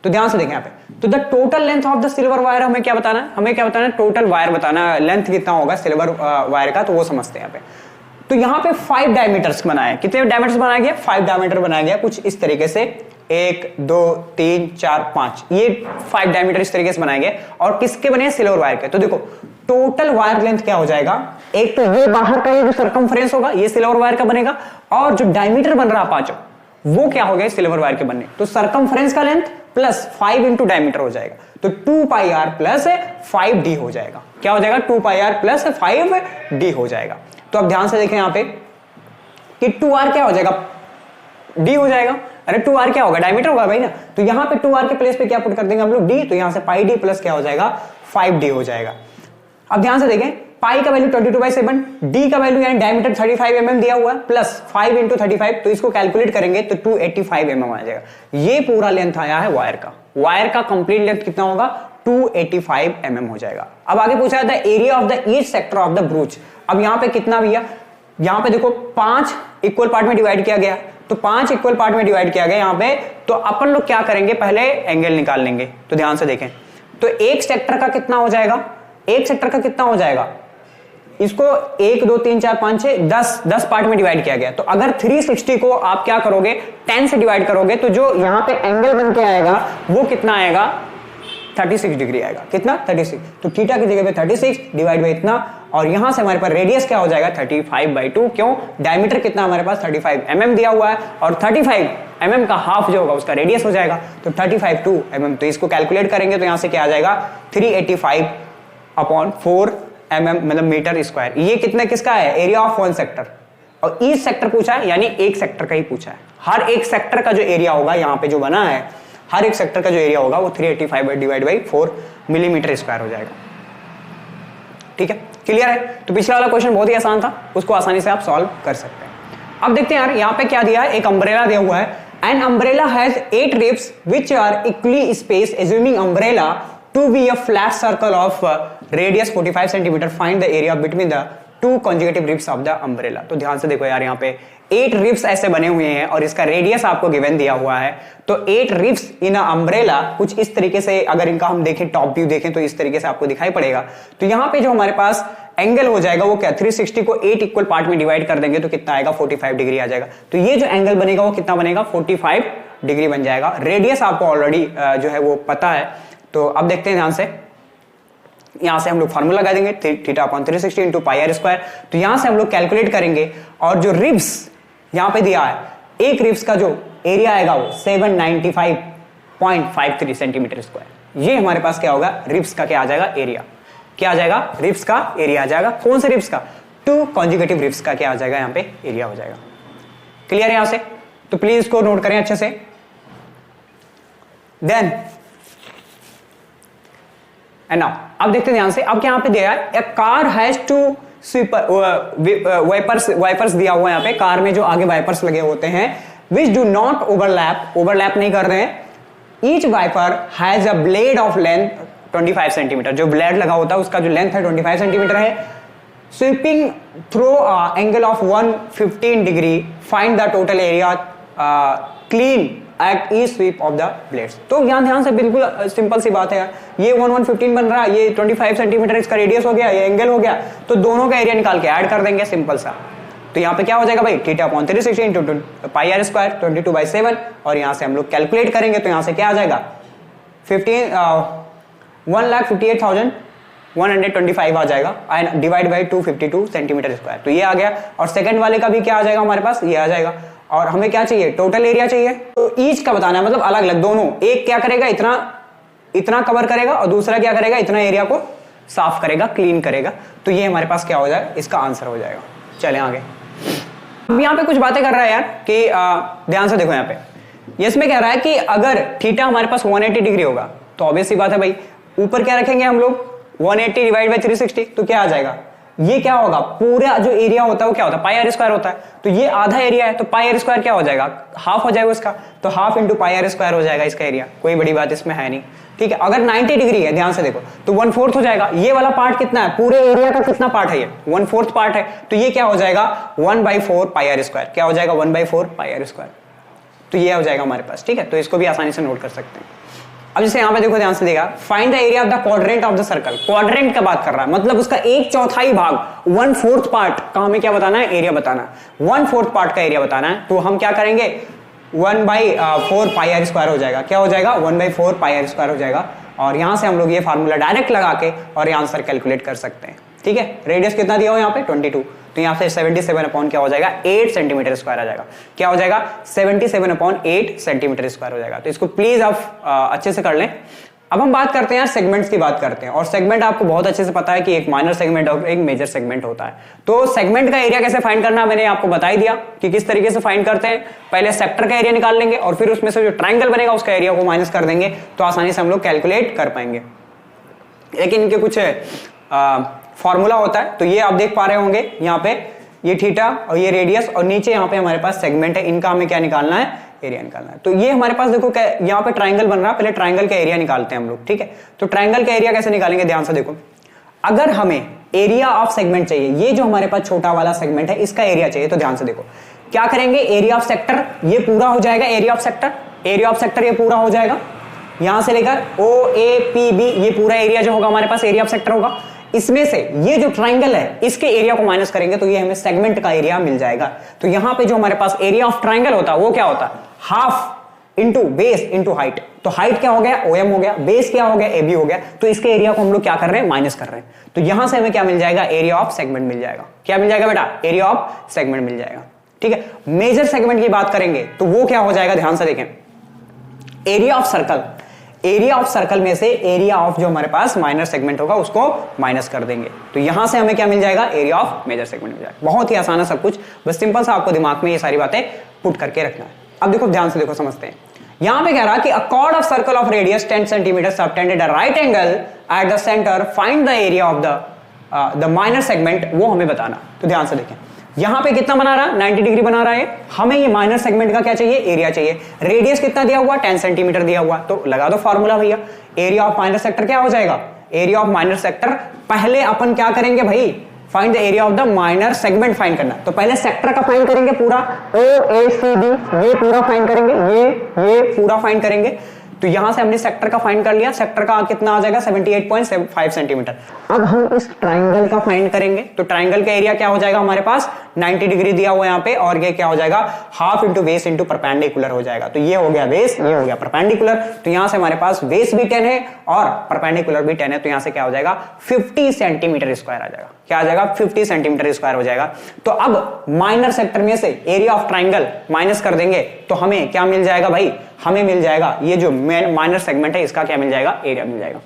तो ध्यान से देखें यहाँ पे, तो the total length of the silver wire हमें क्या बताना है, हमें क्या बताना है, टोटल वायर बताना, लेंथ कितना होगा सिल्वर वायर का, तो वो समझते हैं यहाँ पे। तो यहाँ पे 5 डायमीटर्स बनाए, कितने डायमीटर्स बनाया गया, 5 डायमीटर बनाया गया, कुछ इस तरीके से 1 2 3 4 5, ये 5 डायमीटर इस तरीके से बनाए गए। और किसके बने, सिल्वर वायर के। तो देखो टोटल वायर लेंथ क्या हो जाएगा, एक तो ये बाहर का ये जो सर्कमफ्रेंस होगा ये सिल्वर वायर का बनेगा, और जो डायमीटर बन रहा पांचों वो क्या हो गए, सिल्वर वायर के बनने। तो सर्कमफ्रेंस का लेंथ प्लस 5 इंटू डायमीटर हो जाएगा, तो 2πr प्लस 5d हो जाएगा। क्या हो जाएगा, 2πr प्लस 5d हो जाएगा। तो अब ध्यान से देखें यहाँ पे कि 2r क्या हो जाएगा, d हो जाएगा। अरे 2r क्या होगा, डायमीटर होगा भाई ना। तो यहाँ पे 2r के प्लेस पे क्या पुट कर देंगे हम लोग, d। तो यहाँ से πd प्लस क्या हो जाएगा, 5d हो जाएगा। अब ध्यान से देखें, पाई का वैल्यू 22/7, डी का वैल्यू यानी डायमीटर 35 mm दिया हुआ है, प्लस 5 इंटू 35, तो इसको कैलकुलेट करेंगे तो 285 mm आ जाएगा। ये पूरा लेंथ आया है वायर का, वायर का कंप्लीट लेंथ कितना होगा, 285 mm हो जाएगा। अब आगे पूछा है the area of the each sector of the ब्रूच। अब यहाँ पे कितना भैया, यहाँ पे देखो 5 इक्वल पार्ट में डिवाइड किया गया, तो 5 इक्वल पार्ट में डिवाइड किया गया यहाँ पे। तो अपन लोग क्या करेंगे, पहले एंगल निकाल लेंगे। तो ध्यान से देखें, तो एक सेक्टर का कितना हो जाएगा, एक सेक्टर का कितना हो जाएगा, इसको 1 2 3 4 5 6 10 पार्ट में डिवाइड किया गया। तो अगर 360 को आप क्या करोगे 10 से डिवाइड करोगे तो जो यहां पे एंगल बन के आएगा वो कितना आएगा 36 डिग्री आएगा। कितना 36। तो थीटा की जगह पे 36 डिवाइड बाई इतना, और यहां से हमारे पास रेडियस क्या हो जाएगा 35/2। क्यों, डायमीटर कितना हमारे पास 35 mm दिया हुआ है और 35 mm का हाफ जो होगा उसका रेडियस हो जाएगा, तो 35 mm। तो इसको कैलकुलेट करेंगे तो यहां से क्या आ जाएगा 385/4 mm मतलब मीटर स्क्वायर। ये कितना किसका है, एरिया ऑफ वन सेक्टर, और ईच सेक्टर पूछा है यानी एक सेक्टर का ही पूछा है। हर एक सेक्टर का जो एरिया होगा यहाँ पे जो बना है, हर एक सेक्टर का जो एरिया होगा वो 385 डिवाइड बाई 4 मिलीमीटर स्क्वायर हो जाएगा। ठीक है, क्लियर है। तो पिछला वाला क्वेश्चन बहुत ही आसान था, उसको आसानी से आप सॉल्व कर सकते हैं। अब देखते हैं यार यहाँ पे क्या दिया है, एक अम्ब्रेला दिया हुआ है। An umbrella has 8 ribs which are equally spaced, assuming umbrella to be a flat circle of radius 45 centimetre, find the area between the 2 conjugative ribs of the umbrella. तो ध्यान से देखो यार, यहाँ पे 8 रिब्स ऐसे बने हुए हैं और इसका रेडियस आपको गिवन दिया हुआ है। तो 8 रिब्स इन अ अम्ब्रेला कुछ इस तरीके से, अगर इनका हम देखें टॉप व्यू देखें तो इस तरीके से आपको दिखाई पड़ेगा। तो यहाँ पे जो हमारे पास एंगल हो जाएगा वो क्या, 360 को 8 इक्वल पार्ट में डिवाइड कर देंगे तो कितना आएगा 45 डिग्री आ जाएगा। तो ये जो एंगल बनेगा वो कितना बनेगा 45 डिग्री बन जाएगा। रेडियस आपको ऑलरेडी जो है वो पता है। तो अब देखते हैं ध्यान से, यहां से हम लोग फार्मूला लगा देंगे theta upon 360 into pi r square. तो यहां से हम लोग कैलकुलेट करेंगे और जो रिब्स यहां पे दिया है, एक रिब्स का जो एरिया आएगा वो 795.53 सेंटीमीटर स्क्वायर। ये हमारे पास क्या होगा, रिब्स का क्या आ जाएगा एरिया, क्या आ जाएगा रिब्स का एरिया आ जाएगा। कौन से रिब्स का, 2 कॉन्जुगेटिव रिब्स का क्या आ जाएगा यहां पे एरिया हो जाएगा। क्लियर है यहां से, तो प्लीज इसको नोट करें अच्छे से। देन नाउ अब देखते हैं ध्यान से, अब क्या यहां पे दिया है, a car has two sweeper wipers दिया हुआ है यहाँ पे, कार में जो आगे वाइपर्स लगे होते हैं, विच डू नॉट ओवरलैप नहीं कर रहे हैं। Each wiper has a blade of length 25 centimetre, जो ब्लेड लगा होता है उसका जो लेंथ है 25 सेंटीमीटर है। Sweeping through angle of 115 degree, find the total area clean at each sweep of the blades. तो ध्यान से बिल्कुल सिंपल सी बात है यार, ये 115 बन रहा है, ये 25 सेंटीमीटर इसका रेडियस हो गया, ये एंगल हो गया, तो दोनों का एरिया निकाल के ऐड कर देंगे, सिंपल सा। तो यहाँ पे क्या हो जाएगा भाई, theta upon 360 into pi r square 22/7, और यहाँ से हम लोग कैलकुलेट करेंगे तो यहाँ से क्या आ जाएगा 1,58,125 आ जाएगा, and divide by 252 centimetre square. तो ये आ गया, और सेकंड वाले का भी क्या आ जाएगा हमारे पास, ये आ जाएगा। और हमें क्या चाहिए, टोटल एरिया चाहिए। तो ईच का बताना है, मतलब अलग अलग दोनों, एक क्या करेगा इतना कवर करेगा और दूसरा क्या करेगा इतना एरिया को साफ करेगा, क्लीन करेगा। तो ये हमारे पास क्या हो जाएगा, इसका आंसर हो जाएगा। चले आगे। अब यहाँ पे कुछ बातें कर रहा है यार कि ध्यान से देखो, यहाँ पे इसमें कह रहा है कि अगर थीटा हमारे पास 180 डिग्री होगा तो ऑब्वियस सी बात है भाई, ऊपर क्या रखेंगे हम लोग 180 डिवाइड बाई 360, तो क्या आ जाएगा, ये क्या होगा, पूरा जो एरिया होता है वो क्या होता है पाई आर स्क्वायर होता है। तो ये आधा एरिया है, तो पाई आर स्क्वायर क्या हो जाएगा, हाफ हो जाएगा इसका, तो half into pi r square हो जाएगा इसका एरिया। कोई बड़ी बात इसमें है नहीं, ठीक है। अगर 90 डिग्री है, ध्यान से देखो, तो 1/4 हो जाएगा। ये वाला पार्ट कितना है, पूरे एरिया का कितना पार्ट है, ये 1/4 पार्ट है। तो ये क्या हो जाएगा 1/4 पाई आर स्क्वायर, क्या हो जाएगा 1/4 पाई आर स्क्वायर। तो ये हो जाएगा हमारे पास, ठीक है। तो इसको भी आसानी से नोट कर सकते हैं। अब जैसे यहां पे देखो, ध्यान से देखा, find the area of the quadrant of the circle. Quadrant का बात कर रहा है, मतलब उसका 1/4 भाग, 1/4 पार्ट का हमें क्या बताना है, एरिया बताना है। 1/4 पार्ट का एरिया बताना है, तो हम क्या करेंगे 1/4 पाई आर स्क्वायर हो जाएगा। क्या हो जाएगा 1/4 पाई आर स्क्वायर हो जाएगा। और यहां से हम लोग ये फार्मूला डायरेक्ट लगा के और ये आंसर कैलकुलेट कर सकते हैं, ठीक है। रेडियस कितना दिया हो यहाँ पे 22, तो यहाँ से 77 अपॉन क्या हो जाएगा 8 सेंटीमीटर स्क्वायर आ जाएगा। क्या हो जाएगा 77 अपॉन 8 सेंटीमीटर स्क्वायर हो जाएगा। तो इसको प्लीज आप अच्छे से कर लें। अब हम बात करते हैं यार सेगमेंट्स की बात करते हैं, और सेगमेंट आपको बहुत अच्छे से पता है कि एक माइनर सेगमेंट और एक मेजर सेगमेंट होता है। तो सेगमेंट का एरिया कैसे फाइंड करना मैंने आपको बता ही दिया कि किस तरीके से फाइंड करते हैं। पहले सेक्टर का एरिया निकाल लेंगे और फिर उसमें से जो ट्रायंगल बनेगा उसका एरिया को माइनस कर देंगे, तो आसानी से हम लोग कैलकुलेट कर पाएंगे। लेकिन इनके कुछ फॉर्मूला होता है, तो ये आप देख पा रहे होंगे यहाँ पे, ये थीटा और ये रेडियस, और नीचे यहाँ पे हमारे पास सेगमेंट है, इनका हमें क्या निकालना है, एरिया निकालना है। तो ये हमारे पास देखो यहाँ पे ट्रायंगल बन रहा है, पहले ट्रायंगल का एरिया निकालते हैं हम लोग, ठीक है। तो ट्रायंगल का एरिया कैसे निकालेंगे, ध्यान से देखो, अगर हमें एरिया ऑफ सेगमेंट चाहिए, ये जो हमारे पास छोटा वाला सेगमेंट है इसका एरिया चाहिए, तो ध्यान से देखो क्या करेंगे, एरिया ऑफ सेक्टर ये पूरा हो जाएगा, एरिया ऑफ सेक्टर ये पूरा हो जाएगा, यहां से लेकर OAPB, ये पूरा एरिया जो होगा हमारे पास एरिया ऑफ सेक्टर होगा। इसमें से ये जो ट्राइंगल है इसके एरिया को माइनस करेंगे तो ये हमें सेगमेंट का एरिया मिल जाएगा। तो यहां पे जो हमारे पास एरिया ऑफ ट्राइंगल होता है वो क्या होता है, half into base into height. तो हाइट क्या हो गया, OM हो गया, बेस क्या हो गया, AB हो गया। तो इसके एरिया को हम लोग क्या कर रहे हैं, माइनस कर रहे हैं। तो यहां से हमें क्या मिल जाएगा, एरिया ऑफ सेगमेंट मिल जाएगा। क्या मिल जाएगा बेटा, एरिया ऑफ सेगमेंट मिल जाएगा। ठीक है, मेजर सेगमेंट की बात करेंगे तो वो क्या हो जाएगा, ध्यान से देखें, area of circle. Area of circle में से एरिया ऑफ जो हमारे पास माइनर सेगमेंट होगा उसको माइनस कर देंगे। तो यहां से हमें क्या मिल जाएगा, एरिया ऑफ मेजर सेगमेंट मिल जाएगा। बहुत ही आसान है सब कुछ, बस सिंपल सा आपको दिमाग में ये सारी बातें पुट करके रखना है। अब देखो ध्यान से देखो, समझते हैं। यहां पे कह रहा है कि अ cord of circle of radius 10 centimetre subtended a right angle at the centre, find the area of the minor segment, वो हमें बताना। तो ध्यान से देखें, यहां पे कितना बना रहा है, 90 डिग्री बना रहा है। हमें ये माइनर सेगमेंट का क्या चाहिए, एरिया चाहिए। रेडियस कितना दिया हुआ, 10 सेंटीमीटर दिया हुआ। तो लगा दो फार्मूला भैया, एरिया ऑफ माइनर सेक्टर क्या हो जाएगा, एरिया ऑफ माइनर सेक्टर। पहले अपन क्या करेंगे भाई, find the area of the minor segment find करना। तो पहले सेक्टर का फाइंड करेंगे पूरा, OACB, ये पूरा फाइंड करेंगे, ये पूरा फाइंड करेंगे। तो यहां से हमने सेक्टर का फाइंड कर लिया। सेक्टर का कितना आ जाएगा, 78.5 सेंटीमीटर। अब हम इस ट्राइंगल का फाइंड करेंगे। तो ट्राइंगल का एरिया क्या हो जाएगा हमारे पास, 90 डिग्री दिया हुआ यहाँ पे, और ये क्या हो जाएगा, half into base into perpendicular हो जाएगा। तो ये हो गया बेस, ये हो गया परपेंडिकुलर। तो यहां से हमारे पास बेस भी 10 है और परपेंडिकुलर भी 10 है। तो यहां से क्या हो जाएगा, 50 सेंटीमीटर स्क्वायर आ जाएगा। क्या आ जाएगा, 50 सेंटीमीटर स्क्वायर हो जाएगा। तो अब माइनर सेक्टर में से एरिया ऑफ ट्राइंगल माइनस कर देंगे तो हमें क्या मिल जाएगा भाई, हमें मिल जाएगा ये जो माइनर सेगमेंट है इसका क्या मिल जाएगा, एरिया मिल जाएगा।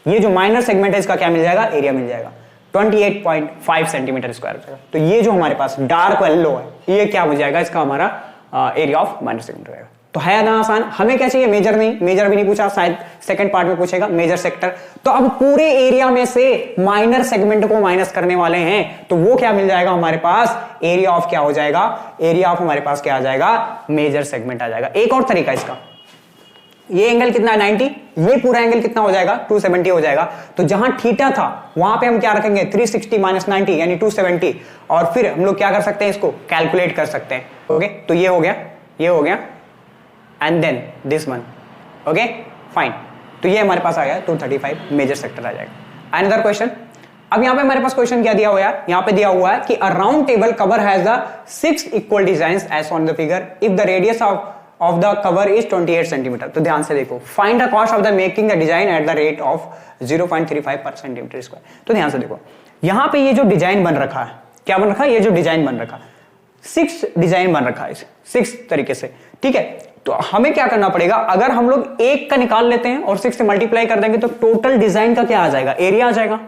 ये जो माइनर सेगमेंट है इसका क्या मिल जाएगा, एरिया मिल जाएगा, 28.5 सेंटीमीटर स्क्वायर हो जाएगा। तो ये जो हमारे पास डार्क येलो है ये क्या हो जाएगा, इसका हमारा एरिया ऑफ माइनर सेगमेंट रहेगा। तो है ना आसान। हमें क्या चाहिए, मेजर नहीं, मेजर भी नहीं पूछा, शायद सेकंड पार्ट में पूछेगा मेजर सेक्टर। तो अब पूरे एरिया में से माइनर सेगमेंट को माइनस करने वाले हैं तो वो क्या मिल जाएगा हमारे पास, एरिया ऑफ क्या हो जाएगा, एरिया ऑफ हमारे पास क्या आ जाएगा, मेजर सेगमेंट आ जाएगा। एक और तरीका इसका, ये एंगल कितना है 90, ये पूरा एंगल कितना हो जाएगा 270 हो जाएगा। तो जहां थीटा था वहां पे हम क्या रखेंगे 360 माइनस 90 यानी 270, और फिर हम लोग क्या कर सकते हैं इसको कैलकुलेट कर सकते हैं। ओके, तो ये हो गया, ये हो गया, and then this one. Okay fine, तो ये हमारे पास आ गया 235 मेजर सेक्टर आ जाएगा। अनदर क्वेश्चन, अब यहां पे हमारे पास क्वेश्चन क्या दिया हुआ है, यहां पे दिया हुआ है कि a round table cover has the 6 equal designs as on the figure if the radius of the cover is 28 centimetre. तो ध्यान से देखो, find the cost of the making the design at the rate of 0.35 per centimetre square. तो ध्यान से देखो, यहां पे ये जो डिजाइन बन रखा है, क्या बन रखा है, ये जो डिजाइन बन रखा 6 डिजाइन बन रखा है, 6 तरीके से। ठीक है, तो हमें क्या करना पड़ेगा, अगर हम लोग एक का निकाल लेते हैं और 6 से मल्टीप्लाई कर देंगे तो टोटल डिजाइन का क्या आ जाएगा, एरिया आ जाएगा।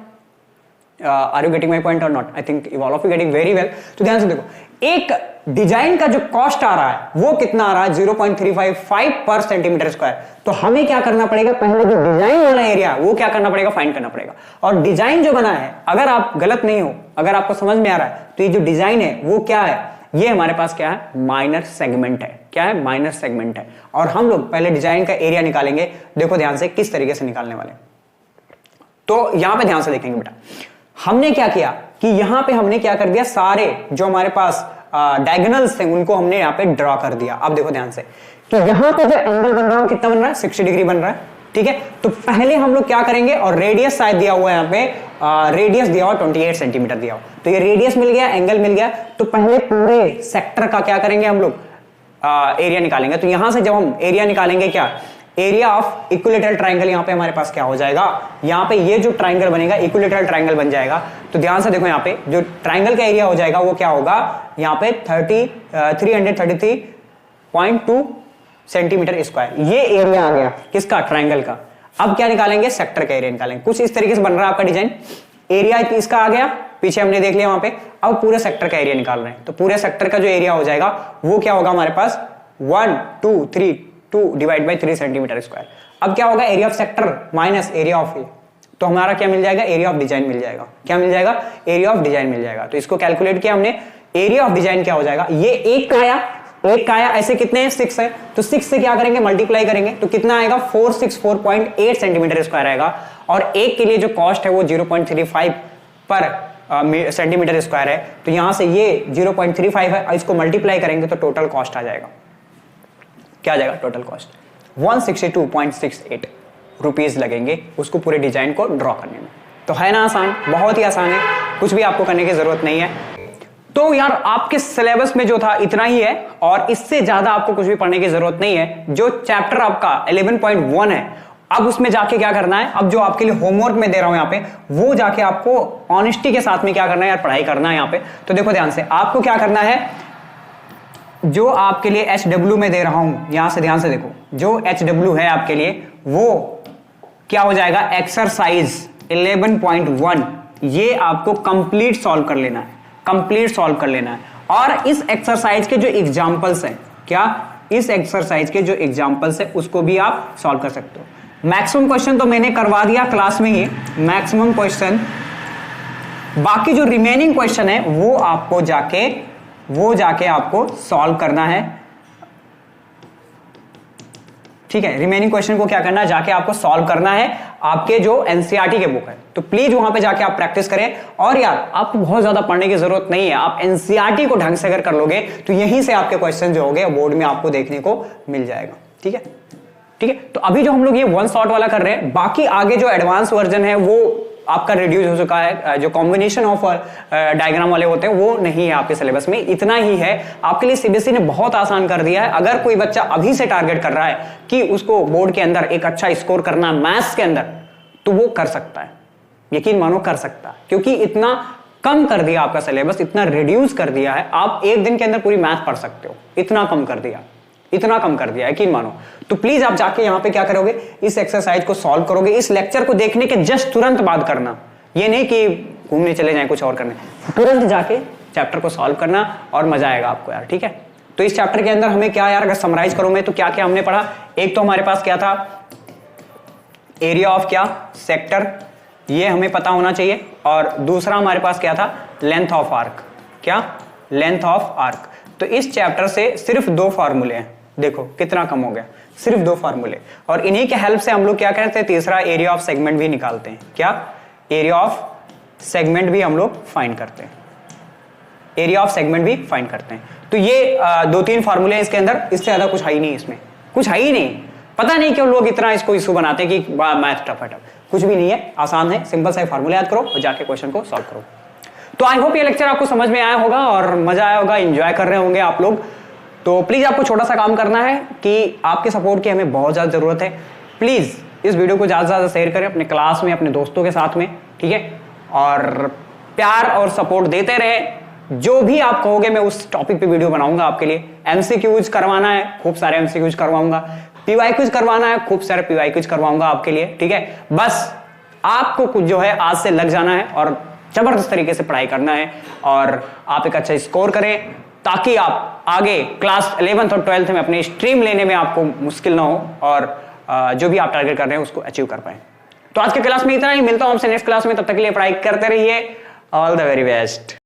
Are you getting my point और not, I think all of you getting very well. तो ध्यान से देखो, एक डिजाइन का जो कॉस्ट आ रहा है वो कितना आ रहा है 0.355 पर सेंटीमीटर स्क्वायर। तो हमें क्या करना पड़ेगा, पहले जो डिजाइन वाला एरिया वो क्या करना पड़ेगा, फाइंड करना पड़ेगा। और डिजाइन जो बना है, अगर आप गलत नहीं हो, अगर आपको समझ में आ रहा है, तो ये जो डिजाइन है वो क्या है, ये हमारे पास क्या है, माइनर सेगमेंट है। क्या है, माइनर सेगमेंट है। और हम लोग पहले डिजाइन का एरिया निकालेंगे। देखो ध्यान से किस तरीके से निकालने वाले, तो यहां पे ध्यान से देखेंगे बेटा, हमने क्या किया कि यहां पे हमने क्या कर दिया, सारे जो हमारे पास डायगोनल्स थे उनको हमने यहाँ पे ड्रॉ कर दिया। अब देखो ध्यान से कि यहाँ पे जो एंगल बन रहा है कितना बन रहा है, 60 डिग्री बन रहा है। ठीक है, तो पहले हम लोग क्या करेंगे, और रेडियस शायद दिया हुआ है यहाँ पे, रेडियस दिया हुआ 28 सेंटीमीटर दिया हुआ, तो ये रेडियस मिल गया, एंगल मिल गया। तो पहले पूरे सेक्टर का क्या करेंगे हम लोग, एरिया निकालेंगे। तो यहां से जब हम एरिया निकालेंगे, क्या एरिया ऑफ इक्विलेटरल ट्राइंगल, यहां पे हमारे पास क्या हो जाएगा, यहां पे ये जो ट्राइंगल बनेगा इक्विलेटरल ट्राइंगल बन जाएगा। तो ध्यान से देखो, यहां पे जो ट्राइंगल का एरिया हो जाएगा वो क्या होगा, यहां पे 333.2 सेंटीमीटर स्क्वायर, ये एरिया आ गया किसका, ट्राइंगल का। अब क्या निकालेंगे, सेक्टर का एरिया निकालेंगे। कुछ इस तरीके से बन रहा है आपका डिजाइन, एरिया इसका आ गया, पीछे हमने देख लिया वहां पे। अब पूरे सेक्टर का एरिया निकाल रहे हैं, तो पूरे सेक्टर का जो एरिया हो जाएगा वो क्या होगा हमारे पास, 1.232 डिवाइड बाई 3 सेंटीमीटर स्क्वायर। अब क्या होगा, area of sector minus area of A, तो हमारा क्या मिल जाएगा, एरिया ऑफ डिजाइन मिल जाएगा। क्या मिल जाएगा, एरिया ऑफ डिजाइन मिल जाएगा। तो इसको कैलकुलेट किया हमने, एरिया ऑफ डिजाइन क्या हो जाएगा, ये एक का आया, ऐसे कितने हैं 6 है, तो 6 से क्या करेंगे, मल्टीप्लाई करेंगे, तो कितना आएगा 464.8 सेंटीमीटर स्क्वायर आएगा। और एक के लिए जो कॉस्ट है वो 0.35 पर सेंटीमीटर स्क्वायर है। तो यहां से ये 0.35 है, इसको मल्टीप्लाई करेंगे तो टोटल कॉस्ट आ जाएगा, क्या आ जाएगा, टोटल कॉस्ट 162.68 रुपीस लगेंगे उसको पूरे डिजाइन को ड्रॉ करने में। तो है ना आसान, बहुत ही आसान है, कुछ भी आपको करने की जरूरत नहीं है। तो यार आपके सिलेबस में जो था इतना ही है और इससे ज्यादा आपको कुछ भी पढ़ने की जरूरत नहीं है। जो चैप्टर आपका 11.1 है, अब उसमें जाके क्या करना है, अब जो आपके लिए होमवर्क में दे रहा हूं यहां पे, वो जाके आपको ऑनेस्टी के साथ में क्या करना है यार, पढ़ाई करना है यहां पे। तो देखो ध्यान से, आपको क्या करना है, जो आपके लिए HW में दे रहा हूं, यहां से ध्यान से देखो, जो HW है आपके लिए वो क्या हो जाएगा, एक्सरसाइज 11.1, ये आपको कंप्लीट सॉल्व कर लेना है, कंप्लीट सॉल्व कर लेना है। और इस एक्सरसाइज के जो एग्जांपल्स हैं, क्या इस एक्सरसाइज के जो एग्जांपल्स है उसको भी आप सॉल्व कर सकते हो। मैक्सिमम क्वेश्चन तो मैंने करवा दिया क्लास में ही, मैक्सिमम क्वेश्चन, बाकी जो रिमेनिंग क्वेश्चन है वो आपको जाके आपको सॉल्व करना है, ठीक है। रिमेनिंग क्वेश्चन को क्या करना है, जाके आपको सॉल्व करना है आपके जो एनसीईआरटी के बुक है। तो प्लीज वहां पे जाके आप प्रैक्टिस करें। और यार आपको बहुत ज्यादा पढ़ने की जरूरत नहीं है, आप एनसीईआरटी को ढंग से अगर कर लोगे तो यहीं से आपके क्वेश्चन जो होंगे बोर्ड में आपको देखने को मिल जाएगा, ठीक है, ठीक है। तो अभी जो हम लोग ये वन शॉट वाला कर रहे हैं, बाकी आगे जो एडवांस वर्जन है वो आपका रिड्यूस हो चुका है, जो कॉम्बिनेशन ऑफ डायग्राम वाले होते हैं वो नहीं है आपके सिलेबस में, इतना ही है आपके लिए। सीबीएसई ने बहुत आसान कर दिया है। अगर कोई बच्चा अभी से टारगेट कर रहा है कि उसको बोर्ड के अंदर एक अच्छा स्कोर करना है मैथ्स के अंदर, तो वो कर सकता है, यकीन मानो कर सकता है, क्योंकि इतना कम कर दिया आपका सिलेबस, इतना रिड्यूस कर दिया है, आप एक दिन के अंदर पूरी मैथ पढ़ सकते हो, इतना कम कर दिया, इतना कम कर दिया, यकीन मानो। तो प्लीज आप जाके यहां पे क्या करोगे, इस एक्सरसाइज को सॉल्व करोगे, इस लेक्चर को देखने के जस्ट तुरंत बाद करना, ये नहीं कि घूमने चले जाएं कुछ और करने, तुरंत जाके चैप्टर को सॉल्व करना और मजा आएगा आपको यार, ठीक है। तो इस चैप्टर के अंदर हमें क्या यार, अगर समराइज करूं मैं तो क्या क्या हमने पढ़ा, एक तो हमारे पास क्या था, एरिया ऑफ क्या, सेक्टर, ये हमें पता होना चाहिए। और दूसरा हमारे पास क्या था, लेंथ ऑफ आर्क, क्या, लेंथ ऑफ आर्क। तो इस चैप्टर से सिर्फ 2 फार्मूले हैं, देखो कितना कम हो गया, सिर्फ 2 फार्मूले, और इन्हीं के हेल्प से हम लोग क्या करते हैं, तीसरा एरिया ऑफ सेगमेंट भी निकालते हैं, क्या, एरिया ऑफ सेगमेंट भी हम लोग फाइंड करते हैं, एरिया ऑफ सेगमेंट भी फाइंड करते हैं। तो ये 2-3 फार्मूले हैं इसके अंदर, इससे ज्यादा कुछ है ही नहीं, इसमें कुछ है ही नहीं। पता नहीं क्यों लोग इतना इसको इशू बनाते हैं कि मैथ टफ है, कुछ भी नहीं है, आसान है, सिंपल सा फार्मूले याद करो और जाके क्वेश्चन को सॉल्व करो। तो आई होप ये लेक्चर आपको समझ में आया होगा और मजा आया होगा, एंजॉय कर रहे होंगे आप लोग। तो प्लीज आपको छोटा सा काम करना है कि आपके सपोर्ट की हमें बहुत ज्यादा जरूरत है। प्लीज इस वीडियो को ज्यादा से ज्यादा शेयर करें अपने क्लास में, अपने दोस्तों के साथ में, ठीक है। और प्यार और सपोर्ट देते रहे, जो भी आप कहोगे मैं उस टॉपिक पे वीडियो बनाऊंगा आपके लिए। एमसीक्यूज करवाना है, खूब सारे एमसीक्यूज करवाऊंगा, पीवाईक्यूज करवाना है, खूब सारे पीवाईक्यूज करवाऊंगा आपके लिए, ठीक है। बस आपको कुछ जो है आज से लग जाना है और जबरदस्त तरीके से पढ़ाई करना है और आप एक अच्छा स्कोर करें, ताकि आप आगे क्लास 11th और 12th में अपनी स्ट्रीम लेने में आपको मुश्किल ना हो और जो भी आप टारगेट कर रहे हैं उसको अचीव कर पाए। तो आज के क्लास में इतना ही, मिलता हूं आपसे नेक्स्ट क्लास में, तब तक के लिए पढ़ाई करते रहिए। All the very best.